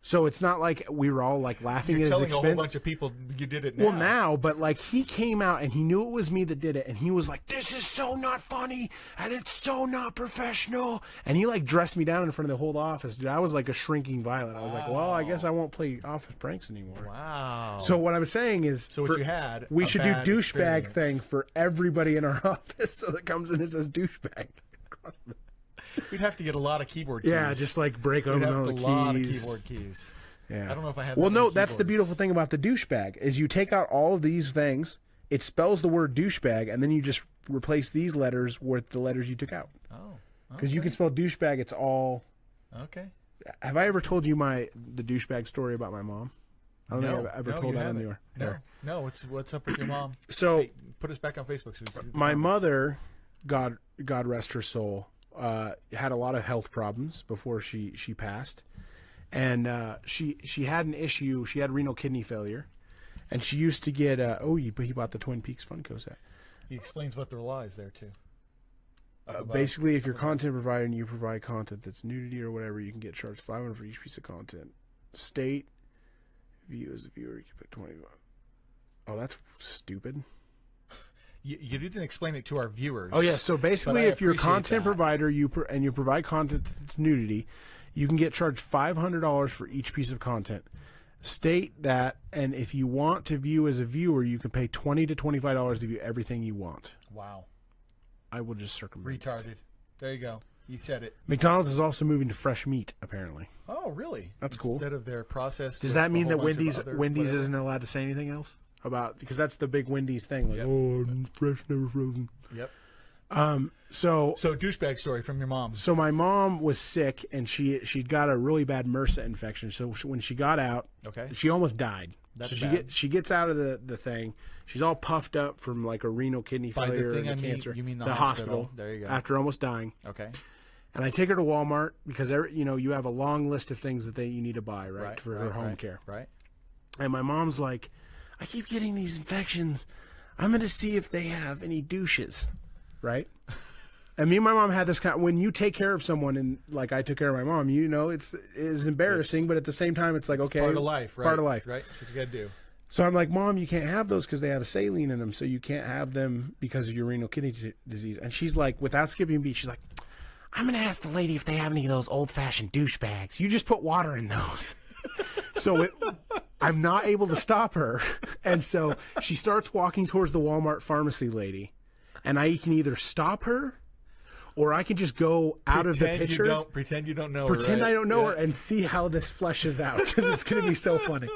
[SPEAKER 3] So it's not like we were all like laughing
[SPEAKER 2] You're
[SPEAKER 3] at his
[SPEAKER 2] telling
[SPEAKER 3] expense.
[SPEAKER 2] a whole bunch of people you did it now.
[SPEAKER 3] Well, now, but like he came out and he knew it was me that did it, and he was like, "This is so not funny, and it's so not professional." And he like dressed me down in front of the whole office, dude. I was like a shrinking violet. I was like, "Well, I guess I won't play office pranks anymore."
[SPEAKER 2] Wow.
[SPEAKER 3] So what I was saying is,
[SPEAKER 2] So what you had,
[SPEAKER 3] we
[SPEAKER 2] a
[SPEAKER 3] should do
[SPEAKER 2] bad
[SPEAKER 3] douchebag
[SPEAKER 2] experience.
[SPEAKER 3] thing for everybody in our office, so that comes in and says douchebag across the.
[SPEAKER 2] We'd have to get a lot of keyboard keys.
[SPEAKER 3] Yeah, just like break
[SPEAKER 2] We'd
[SPEAKER 3] open
[SPEAKER 2] have
[SPEAKER 3] all
[SPEAKER 2] a
[SPEAKER 3] the
[SPEAKER 2] lot of
[SPEAKER 3] keys.
[SPEAKER 2] keyboard keys.
[SPEAKER 3] Yeah.
[SPEAKER 2] I don't know if I have.
[SPEAKER 3] Well,
[SPEAKER 2] that
[SPEAKER 3] no,
[SPEAKER 2] many
[SPEAKER 3] that's the
[SPEAKER 2] keyboards.
[SPEAKER 3] beautiful thing about the douchebag is you take out all of these things. It spells the word douchebag, and then you just replace these letters with the letters you took out.
[SPEAKER 2] Oh.
[SPEAKER 3] Because you can spell douchebag. It's all.
[SPEAKER 2] Okay.
[SPEAKER 3] Have I ever told you the douchebag story about my mom? I don't think I've ever told
[SPEAKER 2] you
[SPEAKER 3] that on
[SPEAKER 2] haven't.
[SPEAKER 3] the air.
[SPEAKER 2] No. What's up with your mom?
[SPEAKER 3] So
[SPEAKER 2] Hey, put us back on Facebook. So we see the
[SPEAKER 3] my
[SPEAKER 2] comments.
[SPEAKER 3] mother, God rest her soul, had a lot of health problems before she passed, and she had an issue. She had renal kidney failure, and she used to get he bought the Twin Peaks Funko set.
[SPEAKER 2] He explains what the law is there too. Up above.
[SPEAKER 3] Basically, if you're a content provider and you provide content that's nudity or whatever, you can get charged $500 for each piece of content. State, view as a viewer, you can put 20. Oh, that's stupid.
[SPEAKER 2] You didn't explain it to our viewers.
[SPEAKER 3] Oh yeah, so basically,
[SPEAKER 2] But I
[SPEAKER 3] if you're a
[SPEAKER 2] appreciate
[SPEAKER 3] content
[SPEAKER 2] that.
[SPEAKER 3] provider, you provide content that's nudity, you can get charged $500 for each piece of content. State that, and if you want to view as a viewer, you can pay $20 to $25 to view everything you want.
[SPEAKER 2] Wow.
[SPEAKER 3] I will just circumvent it.
[SPEAKER 2] Retarded. There you go. You said it.
[SPEAKER 3] McDonald's is also moving to fresh meat, apparently.
[SPEAKER 2] Oh, really?
[SPEAKER 3] That's cool.
[SPEAKER 2] Instead of their processed.
[SPEAKER 3] Does
[SPEAKER 2] with
[SPEAKER 3] that
[SPEAKER 2] a
[SPEAKER 3] mean
[SPEAKER 2] whole
[SPEAKER 3] that
[SPEAKER 2] bunch of
[SPEAKER 3] Wendy's
[SPEAKER 2] other
[SPEAKER 3] Wendy's
[SPEAKER 2] whatever?
[SPEAKER 3] isn't allowed to say anything else about, because that's the big Wendy's thing, like,
[SPEAKER 2] Yep.
[SPEAKER 3] oh, fresh, never frozen.
[SPEAKER 2] Yep.
[SPEAKER 3] So
[SPEAKER 2] So douchebag story from your mom.
[SPEAKER 3] So my mom was sick, and she'd got a really bad MRSA infection. So when she got out,
[SPEAKER 2] Okay.
[SPEAKER 3] she almost died.
[SPEAKER 2] That's
[SPEAKER 3] so
[SPEAKER 2] bad.
[SPEAKER 3] she gets out of the thing. She's all puffed up from like a renal kidney
[SPEAKER 2] By the
[SPEAKER 3] failure
[SPEAKER 2] thing,
[SPEAKER 3] and
[SPEAKER 2] I mean-
[SPEAKER 3] cancer.
[SPEAKER 2] you mean the
[SPEAKER 3] hospital.
[SPEAKER 2] hospital. There you go.
[SPEAKER 3] After almost dying,
[SPEAKER 2] Okay.
[SPEAKER 3] and I take her to Walmart because you have a long list of things that you need to buy
[SPEAKER 2] Right.
[SPEAKER 3] for her home care.
[SPEAKER 2] Right.
[SPEAKER 3] And my mom's like, I keep getting these infections. I'm going to see if they have any douches, right? And me and my mom had this when you take care of someone, and like I took care of my mom, it's embarrassing, but at the same time, it's like, okay,
[SPEAKER 2] Part of life, right?
[SPEAKER 3] part of life.
[SPEAKER 2] Right. That's what you got to do.
[SPEAKER 3] So I'm like, Mom, you can't have those because they have a saline in them, so you can't have them because of your renal kidney disease. And she's like, without skipping a beat, she's like, I'm going to ask the lady if they have any of those old-fashioned douchebags. You just put water in those. So I'm not able to stop her. And so she starts walking towards the Walmart pharmacy lady, and I can either stop her or I can just go out of the picture.
[SPEAKER 2] Pretend you don't know
[SPEAKER 3] Pretend
[SPEAKER 2] her, right?
[SPEAKER 3] I don't know
[SPEAKER 2] Yeah.
[SPEAKER 3] her and see how this fleshes out, because it's going to be so funny.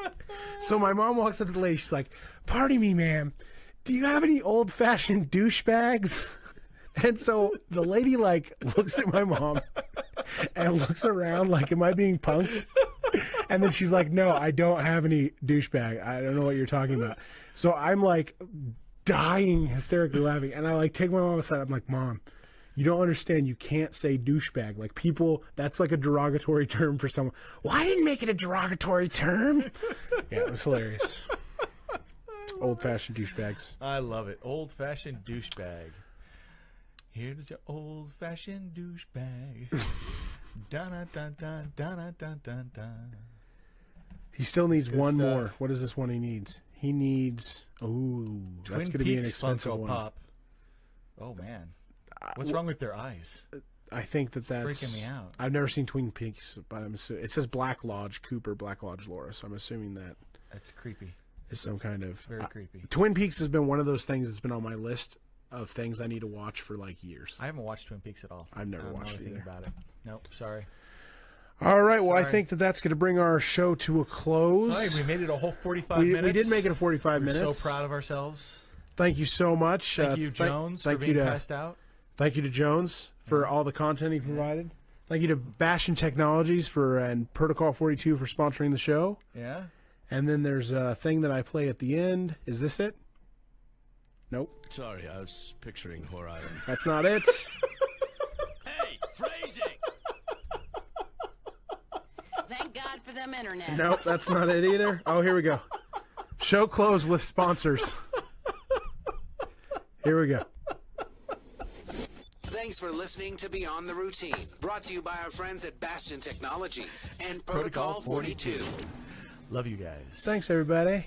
[SPEAKER 3] So my mom walks up to the lady. She's like, pardon me, ma'am, do you have any old-fashioned douchebags? And so the lady like looks at my mom, and looks around like, am I being punked? And then she's like, no, I don't have any douchebag. I don't know what you're talking about. So I'm like dying hysterically laughing. And I like take my mom aside. I'm like, Mom, you don't understand. You can't say douchebag. Like people, that's like a derogatory term for someone. Well, I didn't make it a derogatory term. Yeah, it was hilarious. Old-fashioned douchebags.
[SPEAKER 2] I love it. Old-fashioned douchebag. Here's your old-fashioned douchebag. Dun dun dun dun dun dun dun.
[SPEAKER 3] He still needs one
[SPEAKER 2] stuff.
[SPEAKER 3] more. What is this one he needs? He needs. Ooh, that's going to be an expensive
[SPEAKER 2] Funko
[SPEAKER 3] one.
[SPEAKER 2] Pop. Oh man, what's wrong with their eyes?
[SPEAKER 3] I think that's
[SPEAKER 2] freaking me out.
[SPEAKER 3] I've never seen Twin Peaks, but I'm assuming it says Black Lodge Cooper, Black Lodge Laura. So I'm assuming that
[SPEAKER 2] That's creepy.
[SPEAKER 3] is some kind of
[SPEAKER 2] Very creepy.
[SPEAKER 3] Twin Peaks has been one of those things that's been on my list of things I need to watch for like years.
[SPEAKER 2] I haven't watched Twin Peaks at all.
[SPEAKER 3] I've never
[SPEAKER 2] I don't
[SPEAKER 3] watched
[SPEAKER 2] know
[SPEAKER 3] it
[SPEAKER 2] anything
[SPEAKER 3] either.
[SPEAKER 2] about it. Nope. Sorry.
[SPEAKER 3] All right, well, I
[SPEAKER 2] Sorry.
[SPEAKER 3] think that's going to bring our show to a close.
[SPEAKER 2] Hey, we made it a whole 45
[SPEAKER 3] we
[SPEAKER 2] minutes.
[SPEAKER 3] did make it a 45
[SPEAKER 2] We're
[SPEAKER 3] minutes.
[SPEAKER 2] so proud of ourselves.
[SPEAKER 3] Thank you so much.
[SPEAKER 2] Thank you, Jones, for being passed out.
[SPEAKER 3] Thank you to Jones for all the content he provided. Thank you to Bastion Technologies and Protocol 42 for sponsoring the show.
[SPEAKER 2] Yeah.
[SPEAKER 3] And then there's a thing that I play at the end. Is this it? Nope.
[SPEAKER 5] Sorry, I was picturing Whore Island.
[SPEAKER 3] That's not it.
[SPEAKER 5] Hey, phrasing!
[SPEAKER 6] Thank God for them internet.
[SPEAKER 3] Nope, that's not it either. Oh, here we go. Show close with sponsors. Here we go.
[SPEAKER 1] Thanks for listening to Beyond the Routine, brought to you by our friends at Bastion Technologies and Protocol 42.
[SPEAKER 2] Love you guys.
[SPEAKER 3] Thanks, everybody.